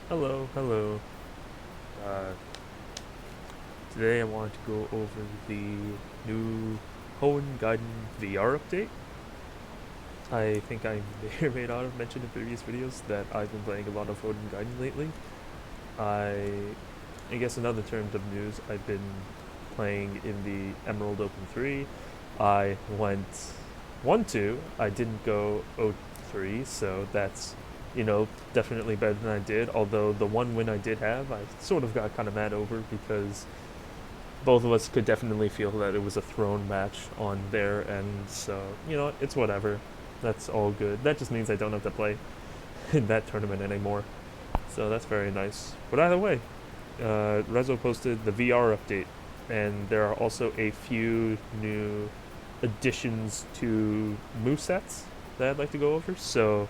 Hello, hello. Uh, Today I wanted to go over the new Hoenn Gaiden VR update. I think I may or may not have mentioned in previous videos that I've been playing a lot of Hoenn Gaiden lately. I guess in other terms of news, I've been playing in the Emerald Open 3. I went 1-2. I didn't go 0-3, so that's, definitely better than I did. Although the one win I did have, I sort of got kind of mad over because both of us could definitely feel that it was a thrown match on their end. So, it's whatever. That's all good. That just means I don't have to play in that tournament anymore. So that's very nice. But either way, Rezo posted the VR update, and there are also a few new additions to movesets that I'd like to go over. So,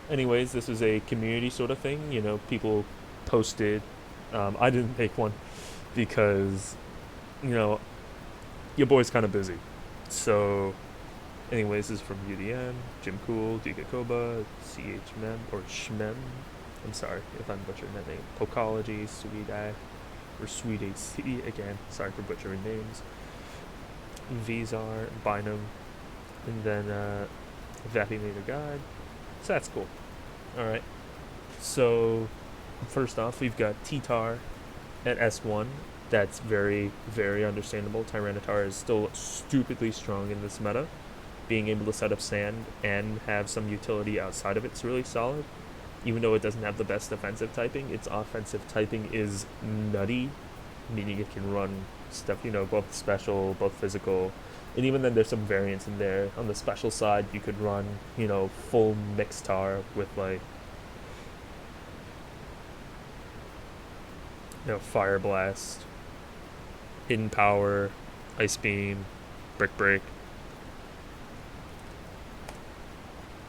anyways, this is a community sort of thing. People posted. I didn't make one because, you know, your boy's kind of busy. So, anyways, this is from UDN, Jim Cool, Gigakoba, CHMem, or Shmem. I'm sorry if I'm butchering that name. Pokology, Sweet Eye, or Sweet AC, again, sorry for butchering names. Vizar, Bynum, and then Viability Guide. So that's cool. Alright. So, first off, we've got T-Tar at S1. That's very, very understandable. Tyranitar is still stupidly strong in this meta. Being able to set up sand and have some utility outside of it's really solid. Even though it doesn't have the best defensive typing, its offensive typing is nutty, meaning it can run stuff, both special, both physical. And even then, there's some variance in there. On the special side, you could run, full Mixtar with, like, Fire Blast, Hidden Power, Ice Beam, Brick Break.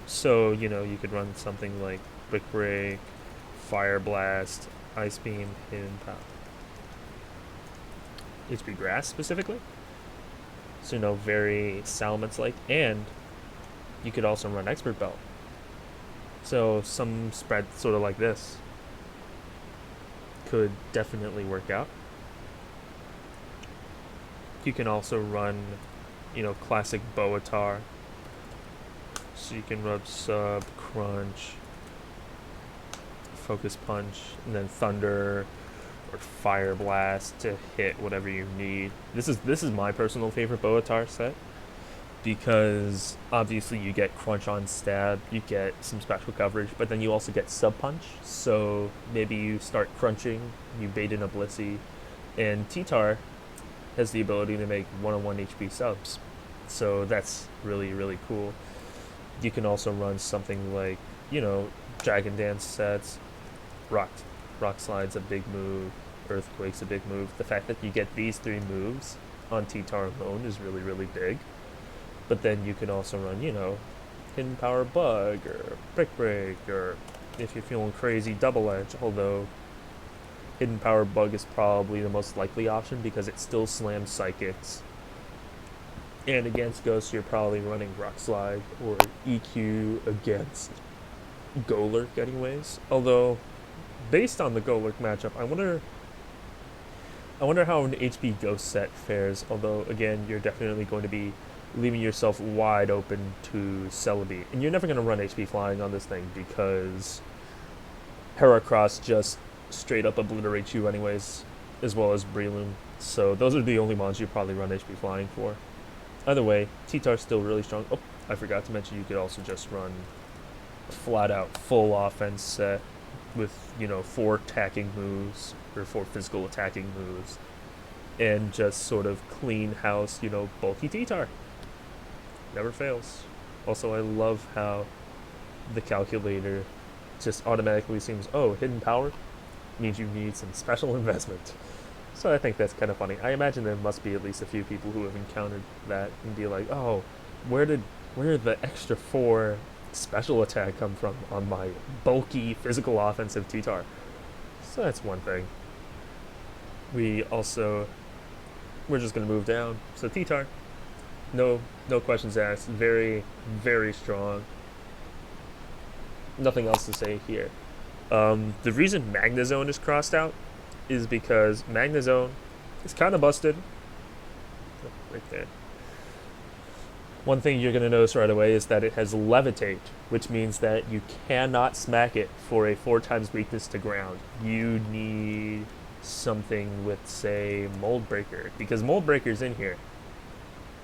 So, you could run something like Brick Break, Fire Blast, Ice Beam, Hidden Power. HP Grass specifically. So, very Salamence-like. And you could also run Expert Belt. So, some spread sort of like this could definitely work out. You can also run, classic Boatar. So you can rub Sub, Crunch, Focus Punch, and then Thunder or Fire Blast to hit whatever you need. This is my personal favorite Boatar set because obviously you get Crunch on stab, you get some special coverage, but then you also get Sub Punch. So maybe you start crunching, you bait in a Blissey, and T-Tar has the ability to make 1-on-1 HP subs. So that's really, really cool. You can also run something like, Dragon Dance sets, Rock Slide's a big move, Earthquake's a big move. The fact that you get these three moves on T-Tar alone is really, really big. But then you can also run, Hidden Power Bug or Brick Break, or if you're feeling crazy, Double Edge, although Hidden Power Bug is probably the most likely option because it still slams Psychics. And against Ghost, you're probably running Rock Slide or EQ against Golurk anyways. Although, based on the Golurk matchup, I wonder how an HP Ghost set fares. Although, again, you're definitely going to be leaving yourself wide open to Celebi. And you're never going to run HP Flying on this thing because Heracross just straight up obliterates you anyways, as well as Breloom. So those are the only mons you probably run HP Flying for. Either way, T-Tar's still really strong. Oh, I forgot to mention you could also just run a flat-out full offense set with, 4 attacking moves, or 4 physical attacking moves, and just sort of clean house, bulky T-Tar. Never fails. Also, I love how the calculator just automatically seems, oh, Hidden Power means you need some special investment. So I think that's kind of funny. I imagine there must be at least a few people who have encountered that and be like, oh, where did the extra 4 special attack come from on my bulky physical offensive T-Tar? So that's one thing. We're just gonna move down. So T-Tar, no questions asked. Very, very strong. Nothing else to say here. The reason Magnezone is crossed out is because Magnezone is kind of busted. Oh, right there. One thing you're going to notice right away is that it has Levitate, which means that you cannot smack it for a 4 times weakness to ground. You need something with, say, Mold Breaker, because Mold Breaker's in here.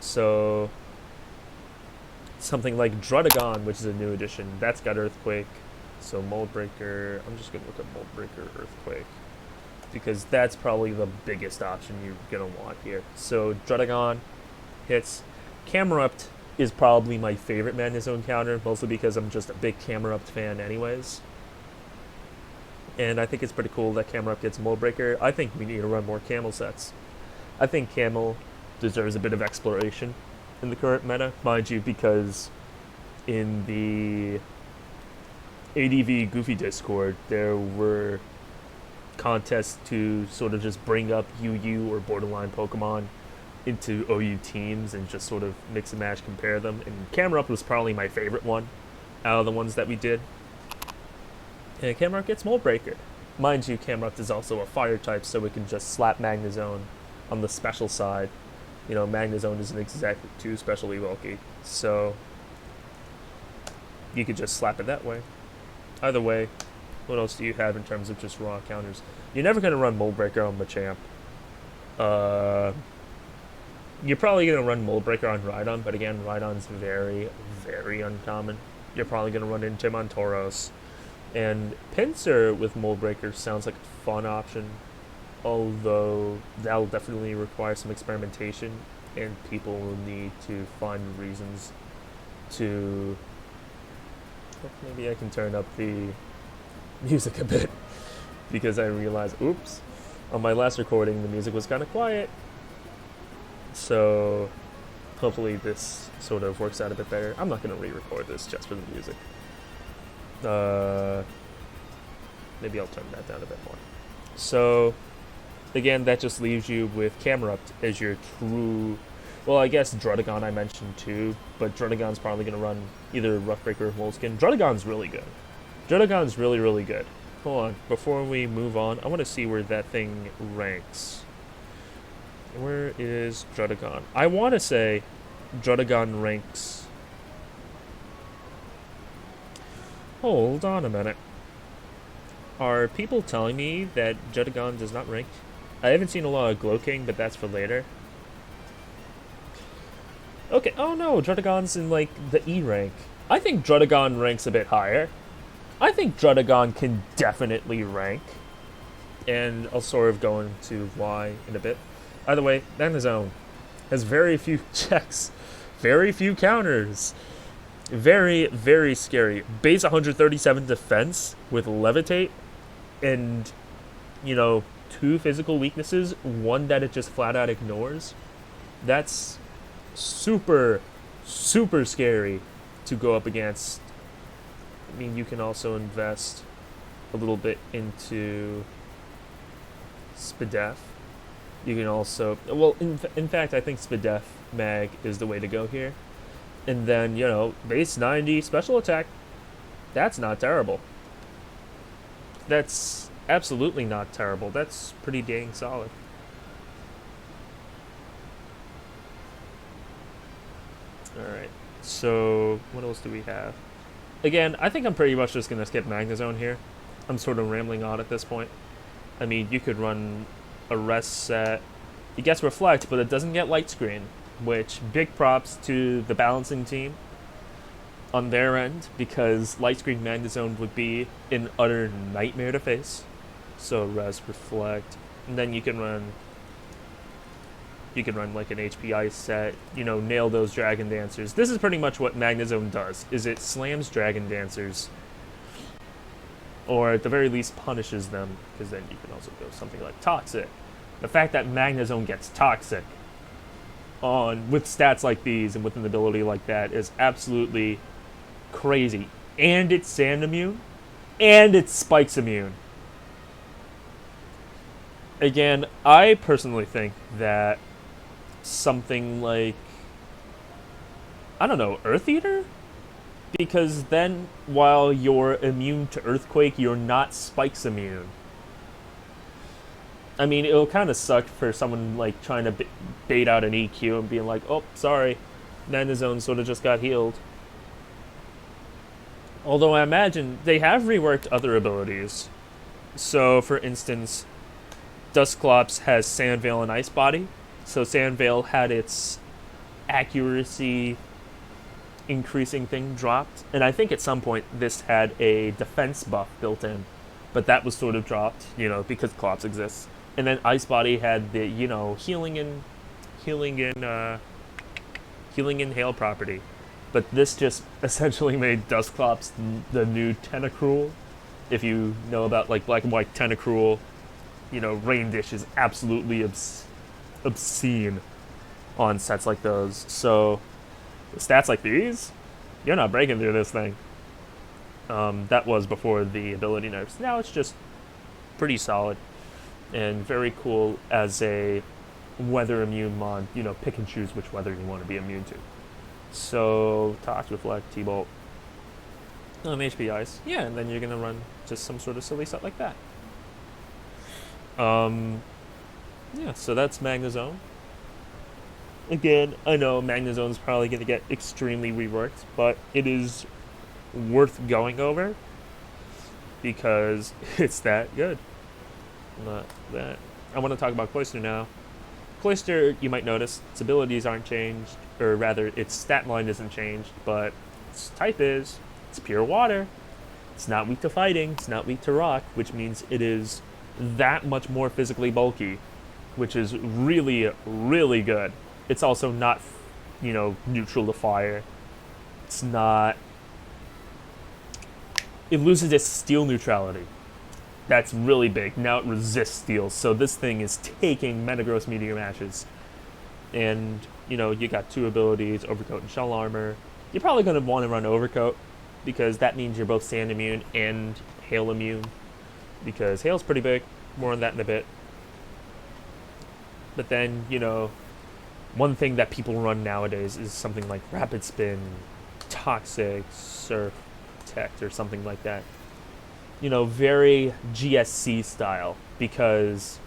So something like Drudagon, which is a new addition, that's got Earthquake. So Mold Breaker, I'm just going to look up Mold Breaker Earthquake, because that's probably the biggest option you're going to want here. So Drudagon hits. Camerupt is probably my favorite Magnezone counter, mostly because I'm just a big Camerupt fan anyways. And I think it's pretty cool that Camerupt gets Mold Breaker. I think we need to run more Camel sets. I think Camel deserves a bit of exploration in the current meta, mind you, because in the ADV Goofy Discord, there were contests to sort of just bring up UU or borderline Pokemon into OU teams and just sort of mix and match, compare them. And Camerupt was probably my favorite one out of the ones that we did. And Camerupt gets Mold Breaker. Mind you, Camerupt is also a fire type, so it can just slap Magnezone on the special side. You know, Magnezone isn't exactly too specially bulky, so you could just slap it that way. Either way, what else do you have in terms of just raw counters? You're never going to run Mold Breaker on Machamp. You're probably going to run Mold Breaker on Rhydon, but again, Rhydon's very, very uncommon. You're probably going to run into him on Tauros. And Pinsir with Mold Breaker sounds like a fun option, although that'll definitely require some experimentation, and people will need to find reasons to... Maybe I can turn up the music a bit, because I realized, oops, on my last recording the music was kind of quiet. So hopefully this sort of works out a bit better. I'm not going to re-record this just for the music. Maybe I'll turn that down a bit more. So again, that just leaves you with Camerupt as your true... Well, I guess Drudagon I mentioned too, but Drudagon's probably going to run either Rough Breaker or Moleskin. Drudagon's really good. Drudagon's really, really good. Hold on, before we move on, I want to see where that thing ranks. Where is Drudagon? I want to say Drudagon ranks... Hold on a minute. Are people telling me that Drudagon does not rank? I haven't seen a lot of Glowking, but that's for later. Okay, oh no, Drudagon's in, like, the E rank. I think Drudagon ranks a bit higher. I think Drudagon can definitely rank. And I'll sort of go into why in a bit. Either way, Magnezone has very few checks, very few counters. Very, very scary. Base 137 defense with Levitate and, you know, 2 physical weaknesses, 1 that it just flat out ignores. That's super, super scary to go up against. I mean, you can also invest a little bit into Spadef. You can also, well, in fact, I think Spadef Mag is the way to go here. And then, you know, base 90 special attack. That's not terrible. That's absolutely not terrible. That's pretty dang solid. Alright, so what else do we have? Again, I think I'm pretty much just going to skip Magnezone here. I'm sort of rambling on at this point. I mean, you could run a rest set. It gets Reflect, but it doesn't get Light Screen, which big props to the balancing team on their end, because Light Screen Magnezone would be an utter nightmare to face. So Res, Reflect, and then you can run like an HP Ice set, you know, nail those Dragon Dancers. This is pretty much what Magnezone does, is it slams Dragon Dancers, or at the very least punishes them, because then you can also go something like Toxic. The fact that Magnezone gets Toxic with stats like these and with an ability like that is absolutely crazy. And it's Sand immune, and it's Spikes immune. Again, I personally think that something like, I don't know, Earth Eater Because then, while you're immune to Earthquake, you're not Spikes immune. I mean, it'll kind of suck for someone like trying to bait out an EQ and being like, "Oh, sorry, Magnezone sort of just got healed." Although I imagine they have reworked other abilities. So, for instance, Dusclops has Sandveil and Ice Body. So Sandveil had its accuracy increasing thing dropped, and I think at some point this had a defense buff built in, but that was sort of dropped, because Clops exists. And then Ice Body had the healing in healing in hail property, but this just essentially made Dusclops the new Tentacruel. If you know about like Black and White Tentacruel, Rain Dish is absolutely obscene on sets like those. So stats like these, you're not breaking through this thing. That was before the ability nerfs. Now it's just pretty solid and very cool as a weather immune mod. Pick and choose which weather you want to be immune to. So Tox, Reflect, T-Bolt, HP Ice. Yeah, and then you're going to run just some sort of silly set like that. Yeah, so that's Magnezone. Again, I know Magnezone's probably going to get extremely reworked, but it is worth going over because it's that good. Not that. I want to talk about Cloyster now. Cloyster, you might notice, its abilities aren't changed, or rather, its stat line isn't changed, but its type is. It's pure water. It's not weak to fighting. It's not weak to rock, which means it is that much more physically bulky, which is really, really good. It's also not, neutral to fire. It's not... It loses its steel neutrality. That's really big. Now it resists steel, so this thing is taking Metagross Meteor Mashes. And, you got two abilities, Overcoat and Shell Armor. You're probably going to want to run Overcoat, because that means you're both Sand immune and Hail immune. Because Hail's pretty big. More on that in a bit. But then, one thing that people run nowadays is something like Rapid Spin, Toxic, Surf, Protect, or something like that. Very GSC style, because,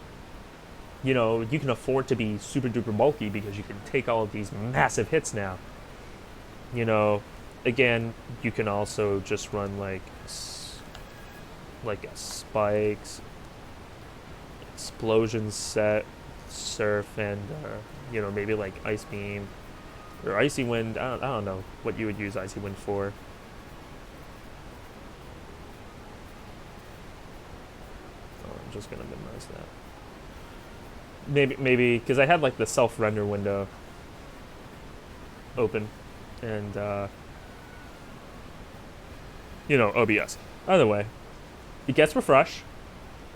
you can afford to be super duper bulky because you can take all of these massive hits now. Again, you can also just run like a Spikes, Explosion set, Surf, and maybe like Ice Beam or Icy Wind. I don't know what you would use Icy Wind for. Oh, I'm just gonna minimize that. Maybe because I had like the self render window open, and OBS. Either way, it gets refresh.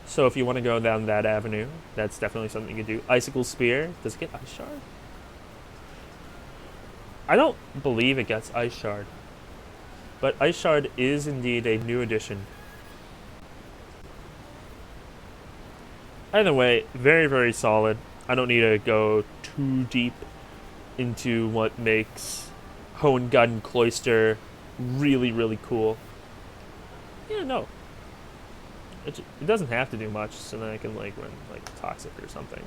So if you want to go down that avenue, that's definitely something you can do. Icicle Spear. Does it get Ice Shard? I don't believe it gets Ice Shard. But Ice Shard is indeed a new addition. Either way, very, very solid. I don't need to go too deep into what makes Hoenn Gaiden Cloyster really, really cool. Yeah, no. It doesn't have to do much, so then I can like run like Toxic or something,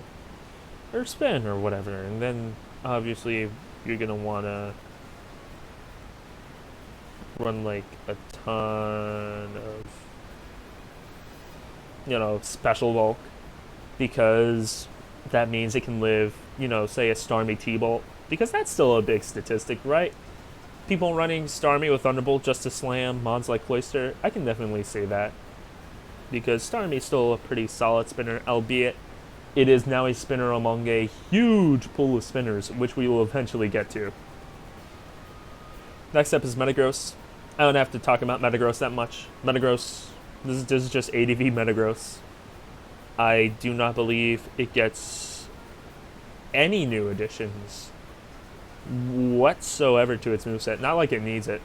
or Spin or whatever, and then obviously you're gonna wanna run like a ton of special bulk, because that means it can live, say a Starmie T-Bolt, because that's still a big statistic, right? People running Starmie with Thunderbolt just to slam mods like Cloyster, I can definitely say that. Because Starmie's still a pretty solid spinner, albeit it is now a spinner among a huge pool of spinners, which we will eventually get to. Next up is Metagross. I don't have to talk about Metagross that much. Metagross, this is just ADV Metagross. I do not believe it gets any new additions whatsoever to its moveset. Not like it needs it.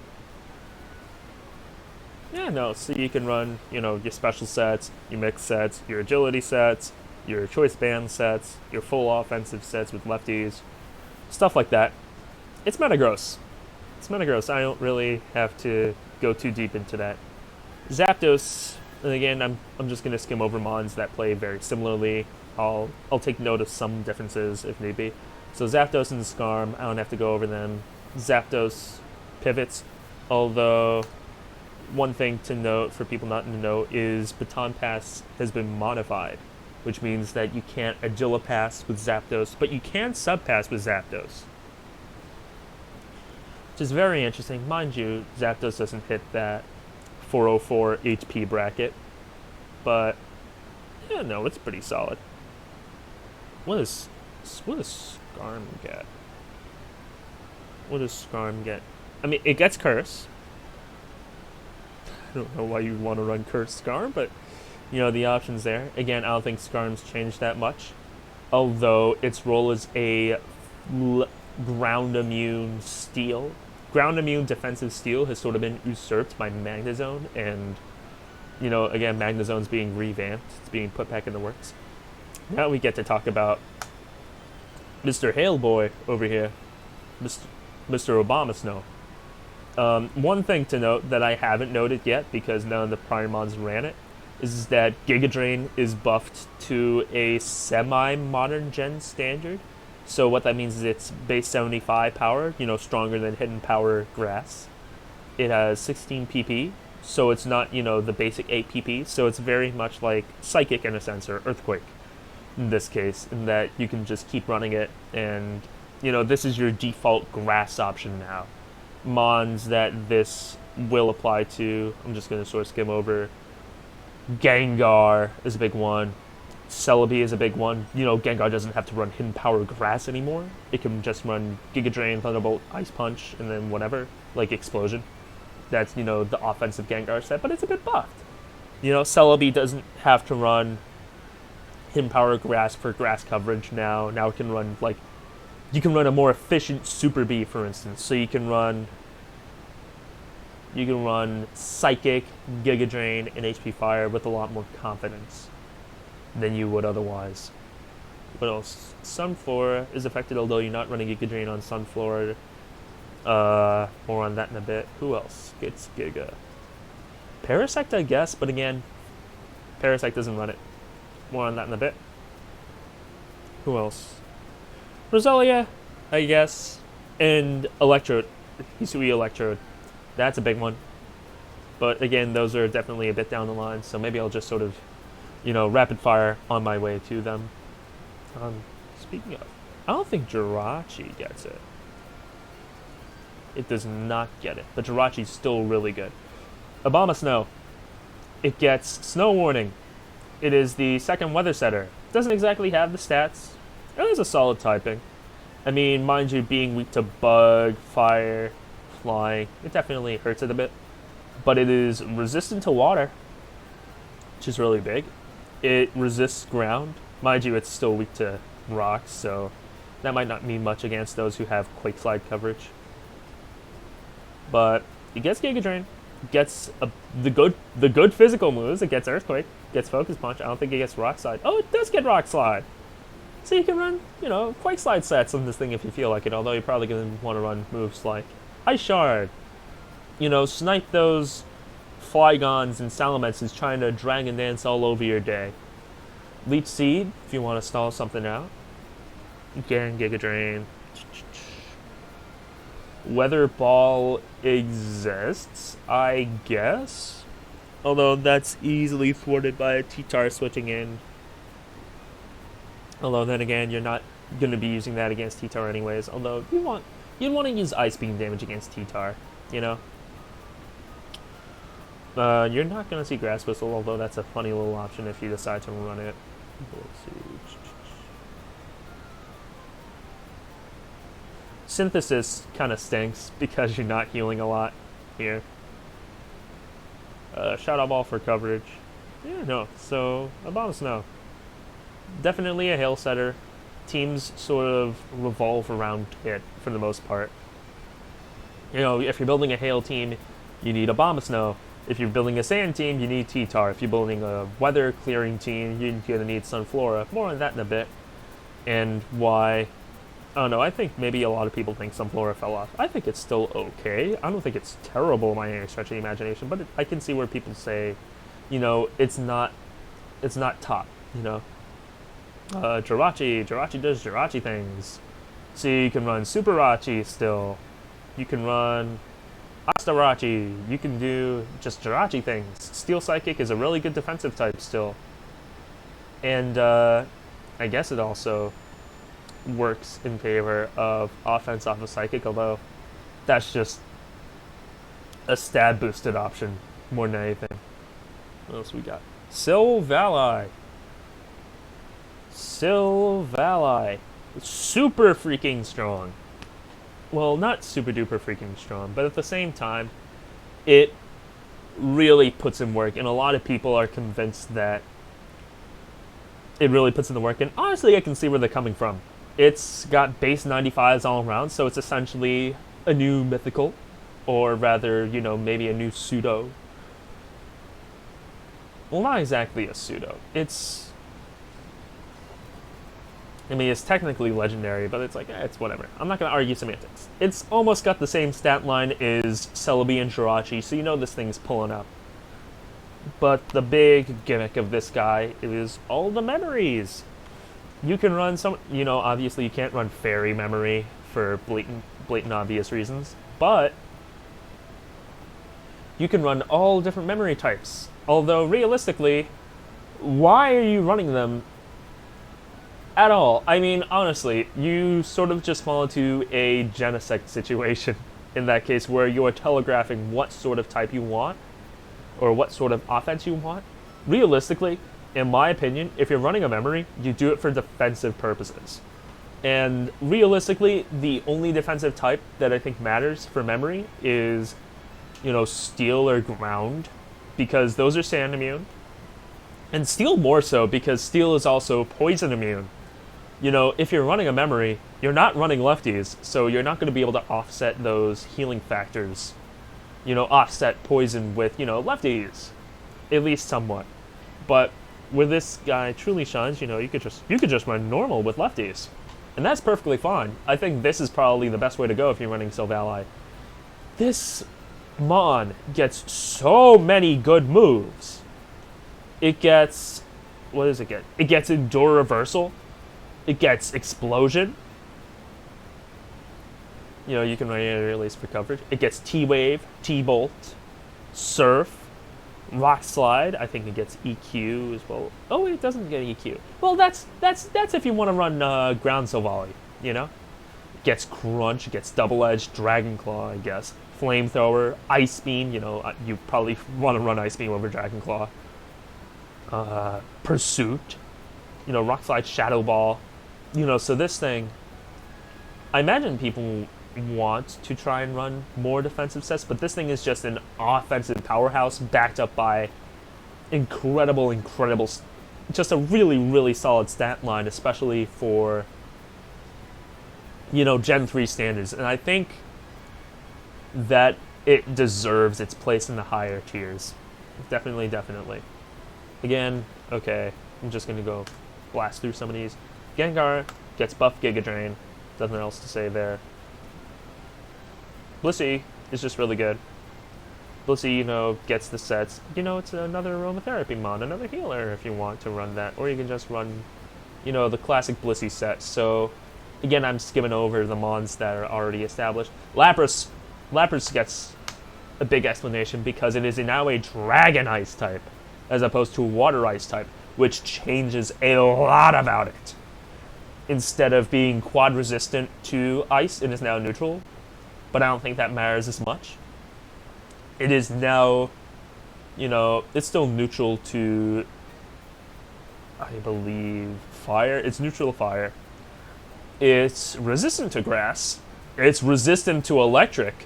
Yeah, no, so you can run, your special sets, your mix sets, your agility sets, your choice band sets, your full offensive sets with lefties, stuff like that. It's Metagross. It's Metagross. I don't really have to go too deep into that. Zapdos, and again, I'm just gonna skim over mons that play very similarly. I'll take note of some differences if need be. So Zapdos and Skarm, I don't have to go over them. Zapdos pivots, although one thing to note for people not to know is Baton Pass has been modified, which means that you can't Agilipass with Zapdos, but you can Subpass with Zapdos. Which is very interesting. Mind you, Zapdos doesn't hit that 404 HP bracket, but yeah, no, it's pretty solid. What does Skarm get? What does Skarm get? I mean, it gets Curse. I don't know why you want to run Curse Skarm, but you know, the options there. Again, I don't think Skarm's changed that much, although its role is a ground immune steel. Ground immune defensive steel has sort of been usurped by Magnezone, and you know, again, Magnezone's being revamped. It's being put back in the works. Now we get to talk about Mr. Hailboy over here, Mr. Obama Snow. One thing to note that I haven't noted yet because none of the prior mods ran it is that Giga Drain is buffed to a semi-modern gen standard. So what that means is it's base 75 power, you know, stronger than Hidden Power Grass. It has 16 PP, so it's not, you know, the basic 8 PP, so it's very much like Psychic in a sense, or Earthquake in this case, in that you can just keep running it, and, you know, this is your default Grass option now. Mons that this will apply to, I'm just going to sort of skim over. Gengar is a big one. Celebi is a big one. You know, Gengar doesn't have to run Hidden Power Grass anymore. It can just run Giga Drain, Thunderbolt, Ice Punch, and then whatever, like Explosion. That's, you know, the offensive Gengar set, but it's a bit buffed. You know, Celebi doesn't have to run Hidden Power Grass for grass coverage now. Now it can run, like, you can run a more efficient Super Bee, for instance. So you can run Psychic, Giga Drain, and HP Fire with a lot more confidence than you would otherwise. What else? Sunflora is affected, although you're not running Giga Drain on Sunflora. More on that in a bit. Who else gets Giga? Parasect, I guess, but again, Parasect doesn't run it. More on that in a bit. Who else? Roselia, I guess, and Electrode. Hisui Electrode. That's a big one. But again, those are definitely a bit down the line, so maybe I'll just sort of, you know, rapid fire on my way to them. Speaking of, I don't think Jirachi gets it. It does not get it, but Jirachi's still really good. Obama Snow. It gets Snow Warning. It is the second weather setter. Doesn't exactly have the stats. It is a solid typing. I mean, mind you, being weak to Bug, Fire, Flying, it definitely hurts it a bit. But it is resistant to water, which is really big. It resists ground. Mind you, it's still weak to rocks, so that might not mean much against those who have Quake Slide coverage. But it gets Giga Drain, gets the good physical moves. It gets Earthquake, gets Focus Punch. I don't think it gets Rock Slide. Oh, it does get Rock Slide. So you can run, you know, Quake Slide sets on this thing if you feel like it, although you're probably going to want to run moves like Ice Shard. You know, snipe those Flygons and Salamence trying to Dragon Dance all over your day. Leech Seed, if you want to stall something out. Again, Giga Drain. Weather Ball exists, I guess. Although that's easily thwarted by a T-Tar switching in. Although then again, you're not going to be using that against T-Tar anyways. Although you'd want to use Ice Beam damage against T-Tar, you know. You're not going to see Grass Whistle, although that's a funny little option if you decide to run it. Let's see. Synthesis kind of stinks because you're not healing a lot here. Shadow Ball for coverage. Yeah, no. So, Obama Snow. Definitely a hail setter. Teams sort of revolve around it for the most part. You know, if you're building a hail team, you need Obama Snow. If you're building a sand team, you need T-Tar. If you're building a weather clearing team, you're going to need Sunflora. More on that in a bit. And why I don't know, I think maybe a lot of people think Sunflora fell off. I think it's still okay. I don't think it's terrible by any stretch of the imagination, but I can see where people say, it's not top, Jirachi does Jirachi things. So you can run Super Rachi still. You can run Astarachi. You can do just Jirachi things. Steel Psychic is a really good defensive type still. And I guess it also works in favor of offense off of Psychic, although that's just a stab boosted option more than anything. What else we got? Silvally. Super freaking strong. Well, not super duper freaking strong, but at the same time, it really puts in work, and a lot of people are convinced that it really puts in the work, and honestly, I can see where they're coming from. It's got base 95s all around, so it's essentially a new mythical, or rather, maybe a new pseudo. Well, not exactly a pseudo. It's technically legendary, but it's like, it's whatever. I'm not going to argue semantics. It's almost got the same stat line as Celebi and Jirachi, so this thing's pulling up. But the big gimmick of this guy is all the memories. You can run obviously you can't run fairy memory for blatant obvious reasons, but you can run all different memory types. Although, realistically, why are you running them at all? Honestly, you sort of just fall into a Genesect situation in that case where you are telegraphing what sort of type you want or what sort of offense you want. Realistically, in my opinion, if you're running a memory, you do it for defensive purposes. And realistically, the only defensive type that I think matters for memory is, steel or ground, because those are sand immune. And steel more so, because steel is also poison immune. If you're running a memory, you're not running lefties, so you're not going to be able to offset those healing factors. Offset poison with, lefties. At least somewhat. But where this guy truly shines, you could just run normal with lefties. And that's perfectly fine. I think this is probably the best way to go if you're running Silvally. This Mon gets so many good moves. It gets... What does it get? It gets Endure Reversal. It gets Explosion. You can run it release for coverage. It gets T-Wave, T-Bolt, Surf, Rock Slide. I think it gets EQ as well. Oh, it doesn't get EQ. Well, that's if you want to run Ground Silvally, It gets Crunch, it gets Double Edge, Dragon Claw, I guess. Flamethrower, Ice Beam, you probably want to run Ice Beam over Dragon Claw. Pursuit, Rock Slide, Shadow Ball. So this thing, I imagine people want to try and run more defensive sets, but this thing is just an offensive powerhouse backed up by incredible, just a really, really solid stat line, especially for, Gen 3 standards. And I think that it deserves its place in the higher tiers. Definitely. Again, okay, I'm just going to go blast through some of these. Gengar gets buff Giga Drain. Nothing else to say there. Blissey is just really good. Blissey, gets the sets. It's another aromatherapy mon, another healer if you want to run that. Or you can just run, the classic Blissey set. So, again, I'm skimming over the mons that are already established. Lapras gets a big explanation because it is now a Dragon Ice type as opposed to a Water Ice type, which changes a lot about it. Instead of being quad resistant to ice, it is now neutral, but I don't think that matters as much. It is now, it's still neutral to, I believe, fire. It's neutral to fire. It's resistant to grass. It's resistant to electric.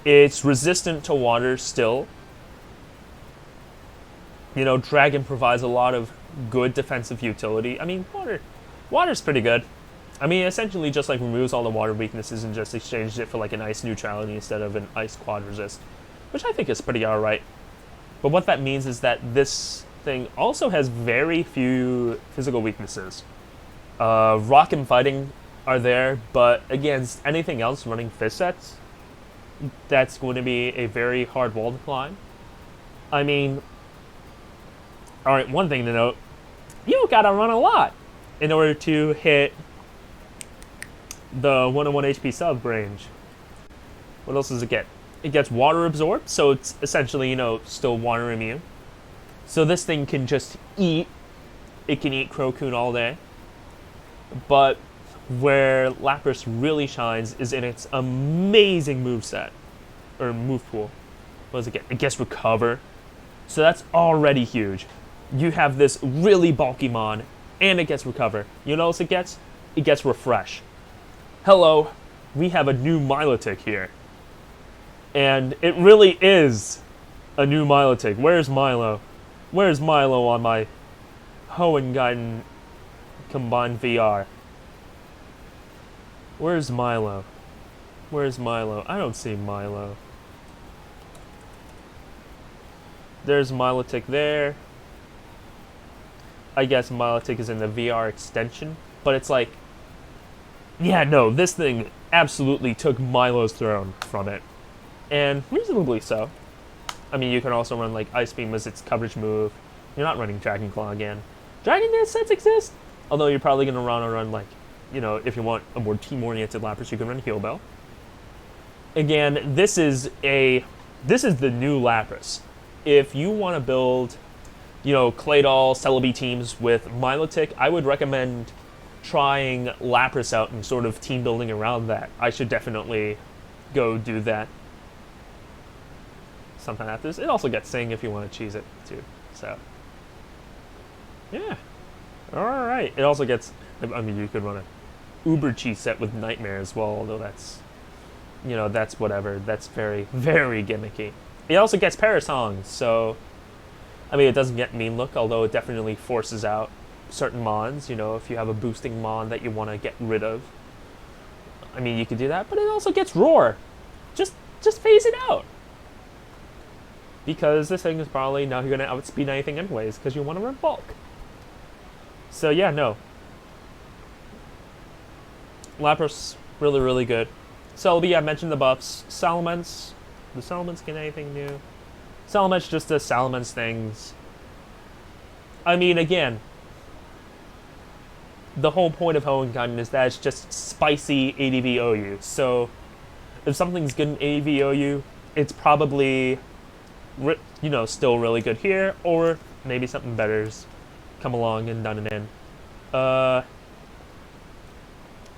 It's resistant to water still. Dragon provides a lot of good defensive utility. Water's pretty good. Essentially just removes all the water weaknesses and just exchanges it for an ice neutrality instead of an ice quad resist, which I think is pretty alright. But what that means is that this thing also has very few physical weaknesses. Rock and Fighting are there, but against anything else running fish sets, that's going to be a very hard wall to climb. I mean, alright, one thing to note, you gotta run a lot in order to hit the 101 HP sub range. What else does it get? It gets water absorbed, so it's essentially, still water immune. So this thing can just eat. It can eat Crocoon all day. But where Lapras really shines is in its amazing moveset. Or move pool. What does it get? It gets Recover. So that's already huge. You have this really bulky mon, and it gets Recover. You know what else it gets? It gets Refresh. Hello, we have a new Milotic here. And it really is a new Milotic. Where's Milo? Where's Milo on my Hoenn Gaiden combined VR? Where's Milo? Where's Milo? I don't see Milo. There's Milotic there. I guess Milotic is in the VR extension. But it's like, yeah, no, this thing absolutely took Milo's throne from it. And reasonably so. I mean, you can also run, like, Ice Beam as its coverage move. You're not running Dragon Claw again. Dragon Dance sets exist! Although you're probably going to run, like, if you want a more team-oriented Lapras, you can run Heal Bell. Again, this is the new Lapras. If you want to build, Claydol, Celebi teams with Milotic, I would recommend trying Lapras out and sort of team building around that. I should definitely go do that sometime after this. It also gets Sing if you want to cheese it too. So, yeah. Alright. It also gets, I mean, you could run a Uber cheese set with Nightmare as well, although that's, that's whatever. That's very, very gimmicky. It also gets Parasong, so, I mean, it doesn't get Mean Look, although it definitely forces out certain mons, if you have a boosting mon that you want to get rid of. I mean, you could do that, but it also gets Roar. Just phase it out. Because this thing is probably not going to outspeed anything anyways, because you want to run Bulk. So yeah, no. Lapras, really, really good. Celebi, I mentioned the buffs. Salamence. Does Salamence get anything new? Salamence just does Salamence things. I mean, again, the whole point of Hoenn Gaiden is that it's just spicy ADV OU. So, if something's good in ADV OU, it's probably, still really good here, or maybe something better's come along and done it in. I'm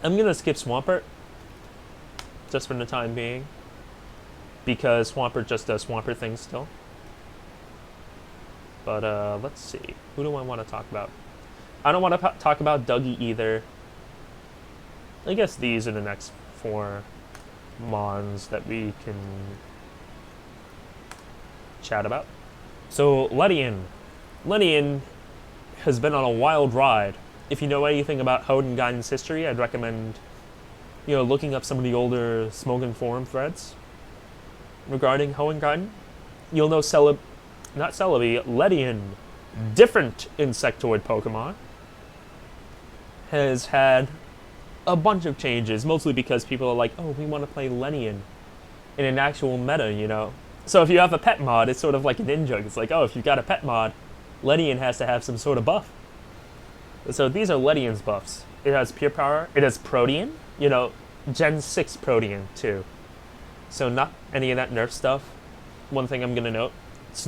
gonna skip Swampert, just for the time being, because Swampert just does Swampert things still. But let's see, who do I want to talk about? I don't want to talk about Dougie either. I guess these are the next 4 mons that we can chat about. So, Ledian. Ledian has been on a wild ride. If you know anything about Hoenn Gaiden's history, I'd recommend, looking up some of the older Smogon forum threads regarding Hoenn Gaiden. You'll know not Celebi, Ledian, different insectoid Pokemon, has had a bunch of changes, mostly because people are like, oh, we want to play Ledian in an actual meta, So if you have a pet mod, it's sort of like a Ninja. It's like, oh, if you've got a pet mod, Ledian has to have some sort of buff. So these are Ledian's buffs. It has Pure Power, it has Protean, Gen 6 Protean too. So not any of that nerf stuff. One thing I'm going to note, it's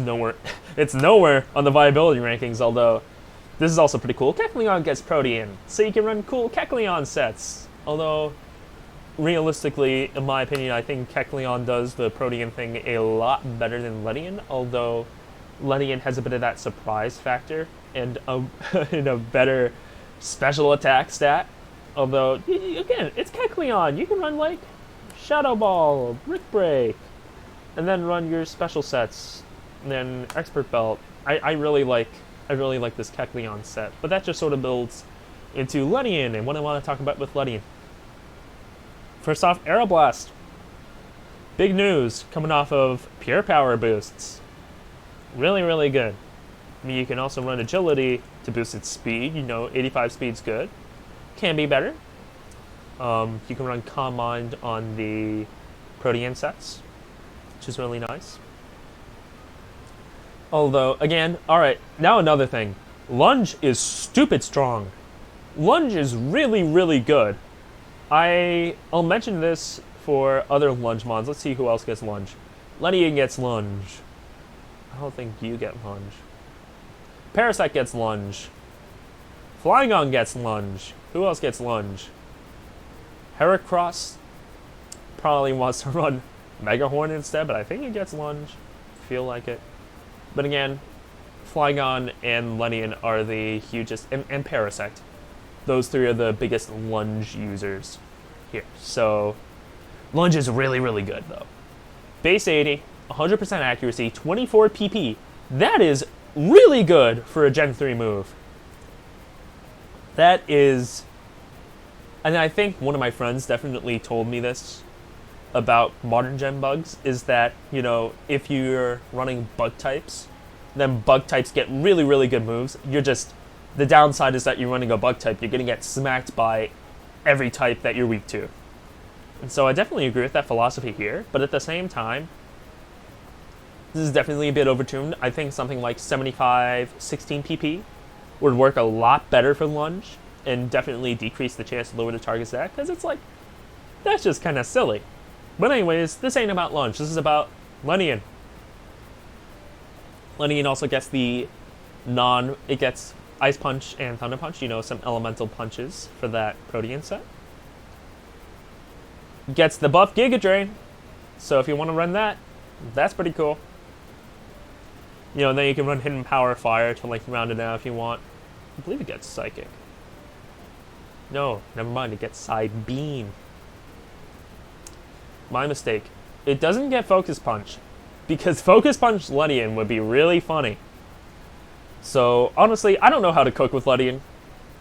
nowhere on the viability rankings, although this is also pretty cool. Kecleon gets Protean, so you can run cool Kecleon sets. Although, realistically, in my opinion, I think Kecleon does the Protean thing a lot better than Ledian, although Ledian has a bit of that surprise factor and a better special attack stat. Although, again, it's Kecleon. You can run, like, Shadow Ball, Brick Break, and then run your special sets, and then Expert Belt. I really like this Kecleon set, but that just sort of builds into Ledian and what I want to talk about with Ledian. First off, Aeroblast. Big news coming off of Pure Power boosts. Really, really good. I mean, you can also run Agility to boost its speed. 85 speed's good. can be better. You can run Calm Mind on the Protean sets, which is really nice. Although, again, alright, now another thing. Lunge is stupid strong. Lunge is really, really good. I'll mention this for other lunge mods. Let's see who else gets lunge. Nutty gets lunge. I don't think you get lunge. Parasite gets lunge. Flygon gets lunge. Who else gets lunge? Heracross probably wants to run Mega Horn instead, but I think it gets lunge. Feel like it. But again, Flygon and Lenian are the hugest, and Parasect. Those three are the biggest lunge users here. So, lunge is really, really good though. Base 80, 100% accuracy, 24 PP. That is really good for a Gen 3 move. That is... And I think one of my friends definitely told me this about modern gen bugs, is that, you know, if you're running bug types, then bug types get really, really good moves. You're just... The downside is that you're running a bug type, you're going to get smacked by every type that you're weak to. And so I definitely agree with that philosophy here, but at the same time, this is definitely a bit overtuned. I think something like 75, 16 PP would work a lot better for lunge, and definitely decrease the chance to lower the target's attack, because it's like, that's just kind of silly. But anyways, this ain't about lunge, this is about Lenian. Lenian also gets it gets Ice Punch and Thunder Punch, you know, some elemental punches for that Protean set. Gets the buff Giga Drain, so if you want to run that, that's pretty cool. You know, then you can run Hidden Power Fire to like round it out if you want. I believe it gets Psychic. No, never mind, it gets Side Beam. My mistake. It doesn't get Focus Punch, because Focus Punch Ledian would be really funny. So, honestly, I don't know how to cook with Ledian.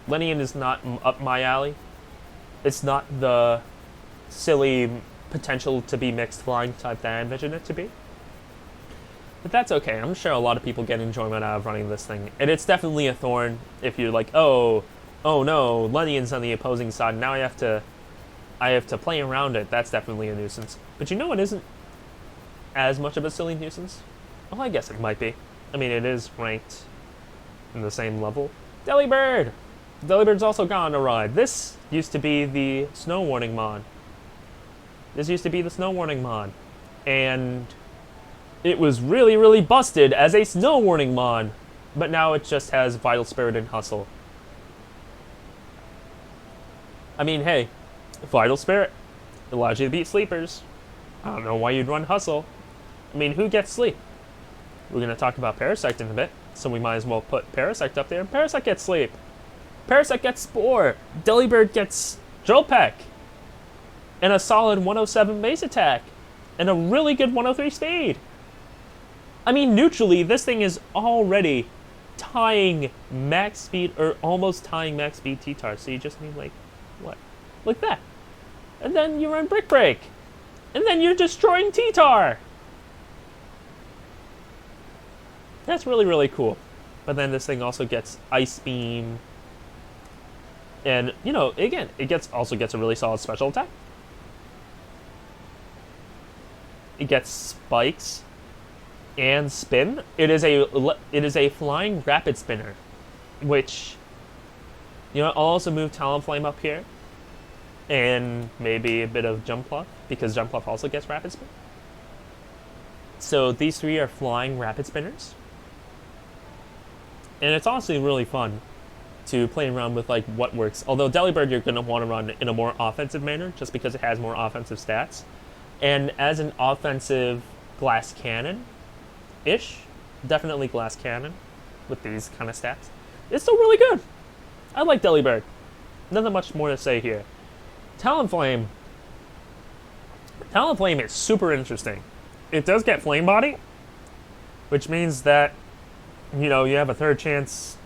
Ledian is not up my alley. It's not the silly potential to be mixed flying type that I envision it to be. But that's okay. I'm sure a lot of people get enjoyment out of running this thing. And it's definitely a thorn if you're like, oh no, Ledian's on the opposing side, now I have to play around it. That's definitely a nuisance. But you know what isn't as much of a silly nuisance? Well, I guess it might be. I mean, it is ranked in the same level. Delibird! Delibird's also gone a ride. This used to be the Snow Warning mod. And it was really, really busted as a Snow Warning mod. But now it just has Vital Spirit and Hustle. I mean, hey, Vital Spirit allows you to beat sleepers. I don't know why you'd run Hustle. I mean, who gets sleep? We're going to talk about Parasect in a bit, so we might as well put Parasect up there. Parasect gets sleep. Parasect gets Spore. Delibird gets Drill Peck. And a solid 107 base attack. And a really good 103 speed. I mean, neutrally, this thing is already tying max speed, or almost tying max speed T-Tar. So you just need, like, what? Like that. And then you run Brick Break. And then you're destroying T-Tar. That's really, really cool. But then this thing also gets Ice Beam. And, you know, again, it also gets a really solid special attack. It gets Spikes and Spin. It is a flying rapid spinner, which, you know, I'll also move Talonflame up here. And maybe a bit of Jump Pluff, because Jump Pluff also gets rapid spin. So these three are flying rapid spinners. And it's honestly really fun to play around with like what works. Although Delibird you're going to want to run in a more offensive manner, just because it has more offensive stats. And as an offensive Glass Cannon-ish, definitely Glass Cannon with these kind of stats, it's still really good. I like Delibird. Nothing much more to say here. Talonflame. Talonflame is super interesting. It does get Flame Body, which means that, you know, you have a third chance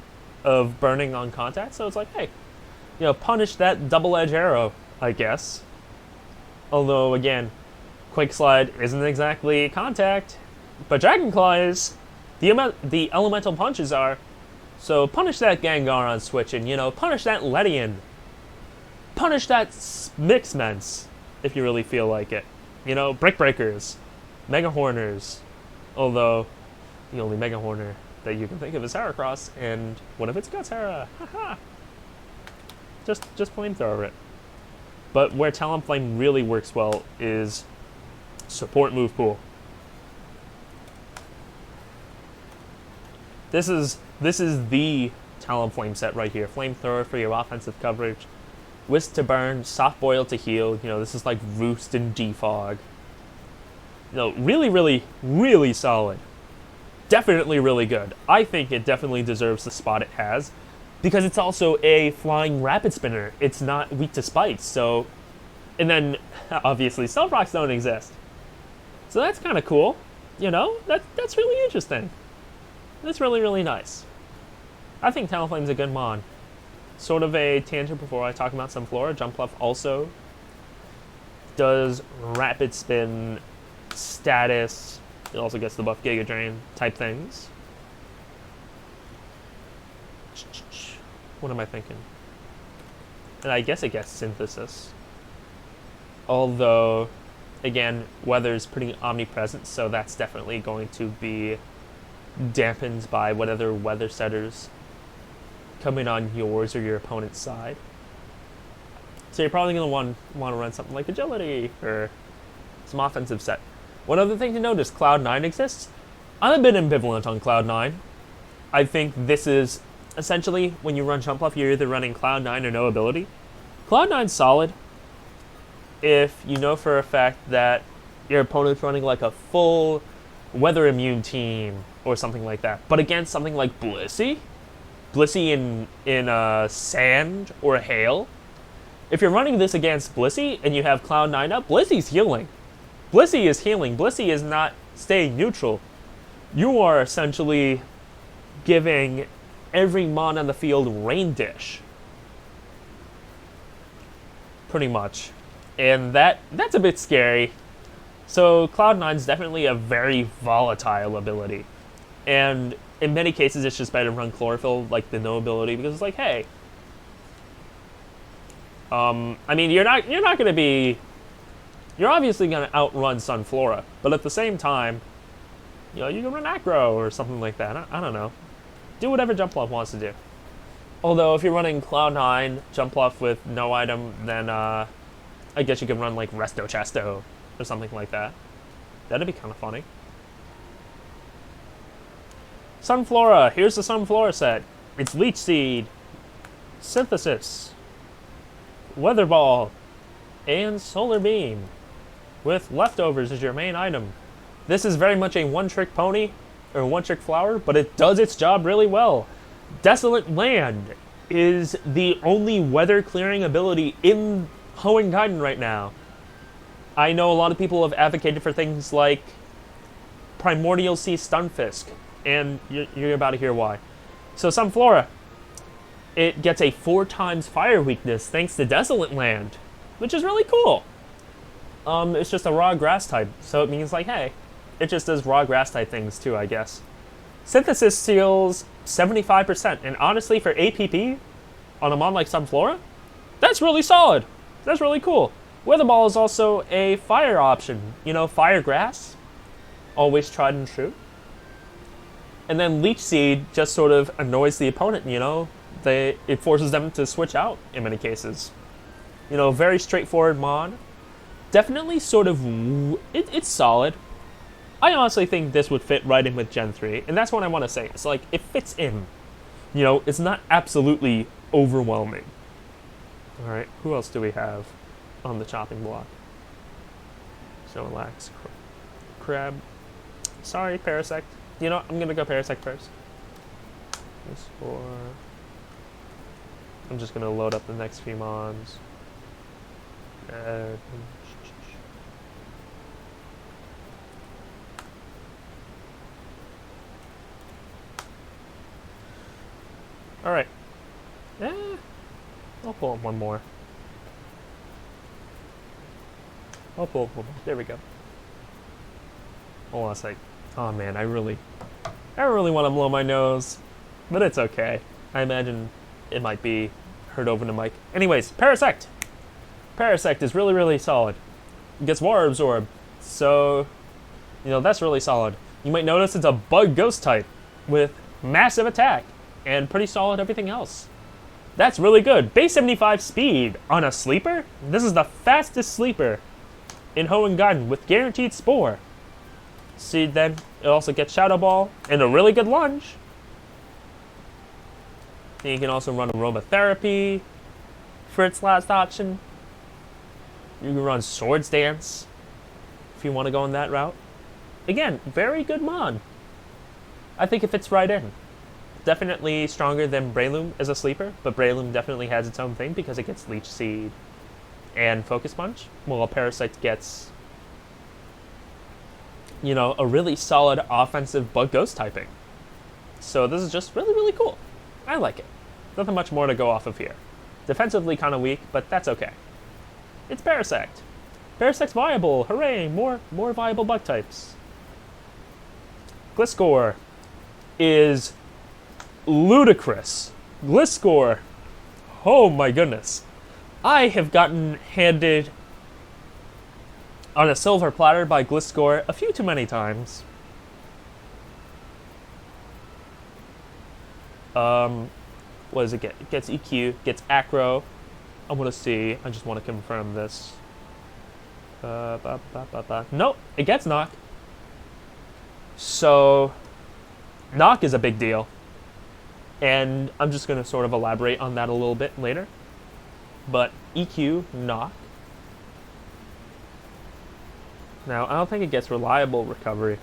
of burning on contact. So it's like, hey, you know, punish that double-edged arrow, I guess. Although, again, Quick Slide isn't exactly contact, but Dragon Claw is. The elemental punches are. So punish that Gengar on Switch and, you know, punish that Ledian. punish that Mixments if you really feel like it. You know, Brick Breakers, Mega Horners, although the only Mega Horner that you can think of is Heracross, and what if it's Gutsera? Haha! Just flamethrower it. But where Talonflame really works well is support move pool. This is the Talonflame set right here. Flamethrower for your offensive coverage. Whisk to burn, soft boil to heal. You know, this is like Roost and Defog. You know, really, really, really solid. Definitely really good. I think it definitely deserves the spot it has, because it's also a flying rapid spinner. It's not weak to spikes, so... And then, obviously, Stealth Rocks don't exist. So that's kind of cool. You know, that's really interesting. That's really, really nice. I think Talonflame's a good mon. Sort of a tangent before I talk about Sunflora. Jumpluff also does rapid spin, status. It also gets the buff Giga Drain type things. What am I thinking? And I guess it gets Synthesis. Although, again, weather's pretty omnipresent, so that's definitely going to be dampened by what other weather setters come in on yours or your opponent's side. So you're probably going to want to run something like Agility or some offensive set. One other thing to note is Cloud9 exists. I'm a bit ambivalent on Cloud9. I think this is essentially when you run Jumpluff, you're either running Cloud9 or no ability. Cloud9's solid if you know for a fact that your opponent's running like a full weather immune team or something like that. But against something like Blissey in sand or hail, if you're running this against Blissey and you have Cloud9 up, Blissey's healing. Blissey is healing. Blissey is not staying neutral. You are essentially giving every mon on the field Rain Dish. Pretty much. And that's a bit scary. So Cloud9 is definitely a very volatile ability. And in many cases, it's just better to run Chlorophyll, like the no ability, because it's like, hey, I mean, you're obviously going to outrun Sunflora, but at the same time, you know, you can run Acro or something like that. I don't know. Do whatever Jumpluff wants to do. Although, if you're running Cloud9 Jumpluff with no item, then I guess you can run like Resto Chesto or something like that. That'd be kind of funny. Sunflora. Here's the Sunflora set. It's Leech Seed, Synthesis, Weather Ball, and Solar Beam, with Leftovers as your main item. This is very much a one-trick pony, or one-trick flower, but it does its job really well. Desolate Land is the only weather-clearing ability in Hoenn Gaiden right now. I know a lot of people have advocated for things like Primordial Sea Stunfisk, and you're about to hear why. So Sunflora, it gets a 4 times fire weakness thanks to Desolate Land, which is really cool. It's just a raw grass type, so it means like, hey, it just does raw grass type things too, I guess. Synthesis seals 75%, and honestly, for APP on a mon like Sunflora, that's really solid. That's really cool. Weather Ball is also a fire option. You know, fire grass, always tried and true. And then Leech Seed just sort of annoys the opponent, you know. It forces them to switch out in many cases. You know, very straightforward mon. Definitely sort of... It's solid. I honestly think this would fit right in with Gen 3. And that's what I want to say. It's like, it fits in. You know, it's not absolutely overwhelming. Alright, who else do we have on the chopping block? Snorlax. Crab. Sorry, Parasect. You know what? I'm going to go Parasect first. I'm just going to load up the next few mons. Alright. I'll pull up one more. There we go. Hold on a sec. Oh man, I really want to blow my nose, but it's okay. I imagine it might be heard over the mic. Anyways, Parasect! Parasect is really, really solid. It gets Water Absorb, so, that's really solid. You might notice it's a Bug Ghost type with massive attack and pretty solid everything else. That's really good. Base 75 speed on a sleeper? This is the fastest sleeper in Hoenn Gaiden with guaranteed Spore. See, then it also gets Shadow Ball and a really good lunge. And you can also run Aromatherapy for its last option. You can run Swords Dance if you want to go in that route. Again, very good mon. I think it fits right in. Definitely stronger than Breloom as a sleeper, but Breloom definitely has its own thing because it gets Leech Seed and Focus Punch, while Parasect gets, a really solid offensive Bug Ghost typing. So this is just really, really cool. I like it. Nothing much more to go off of here. Defensively kind of weak, but that's okay. It's Parasect. Parasect's viable. Hooray! More viable bug types. Gliscor is ludicrous. Gliscor. Oh my goodness. I have gotten handed on a silver platter by Gliscor a few too many times. What does it get? It gets EQ, gets Acro. I want to see. I just want to confirm this. Nope, it gets Knock. So, Knock is a big deal. And I'm just going to sort of elaborate on that a little bit later. But EQ, Knock. Now, I don't think it gets reliable recovery.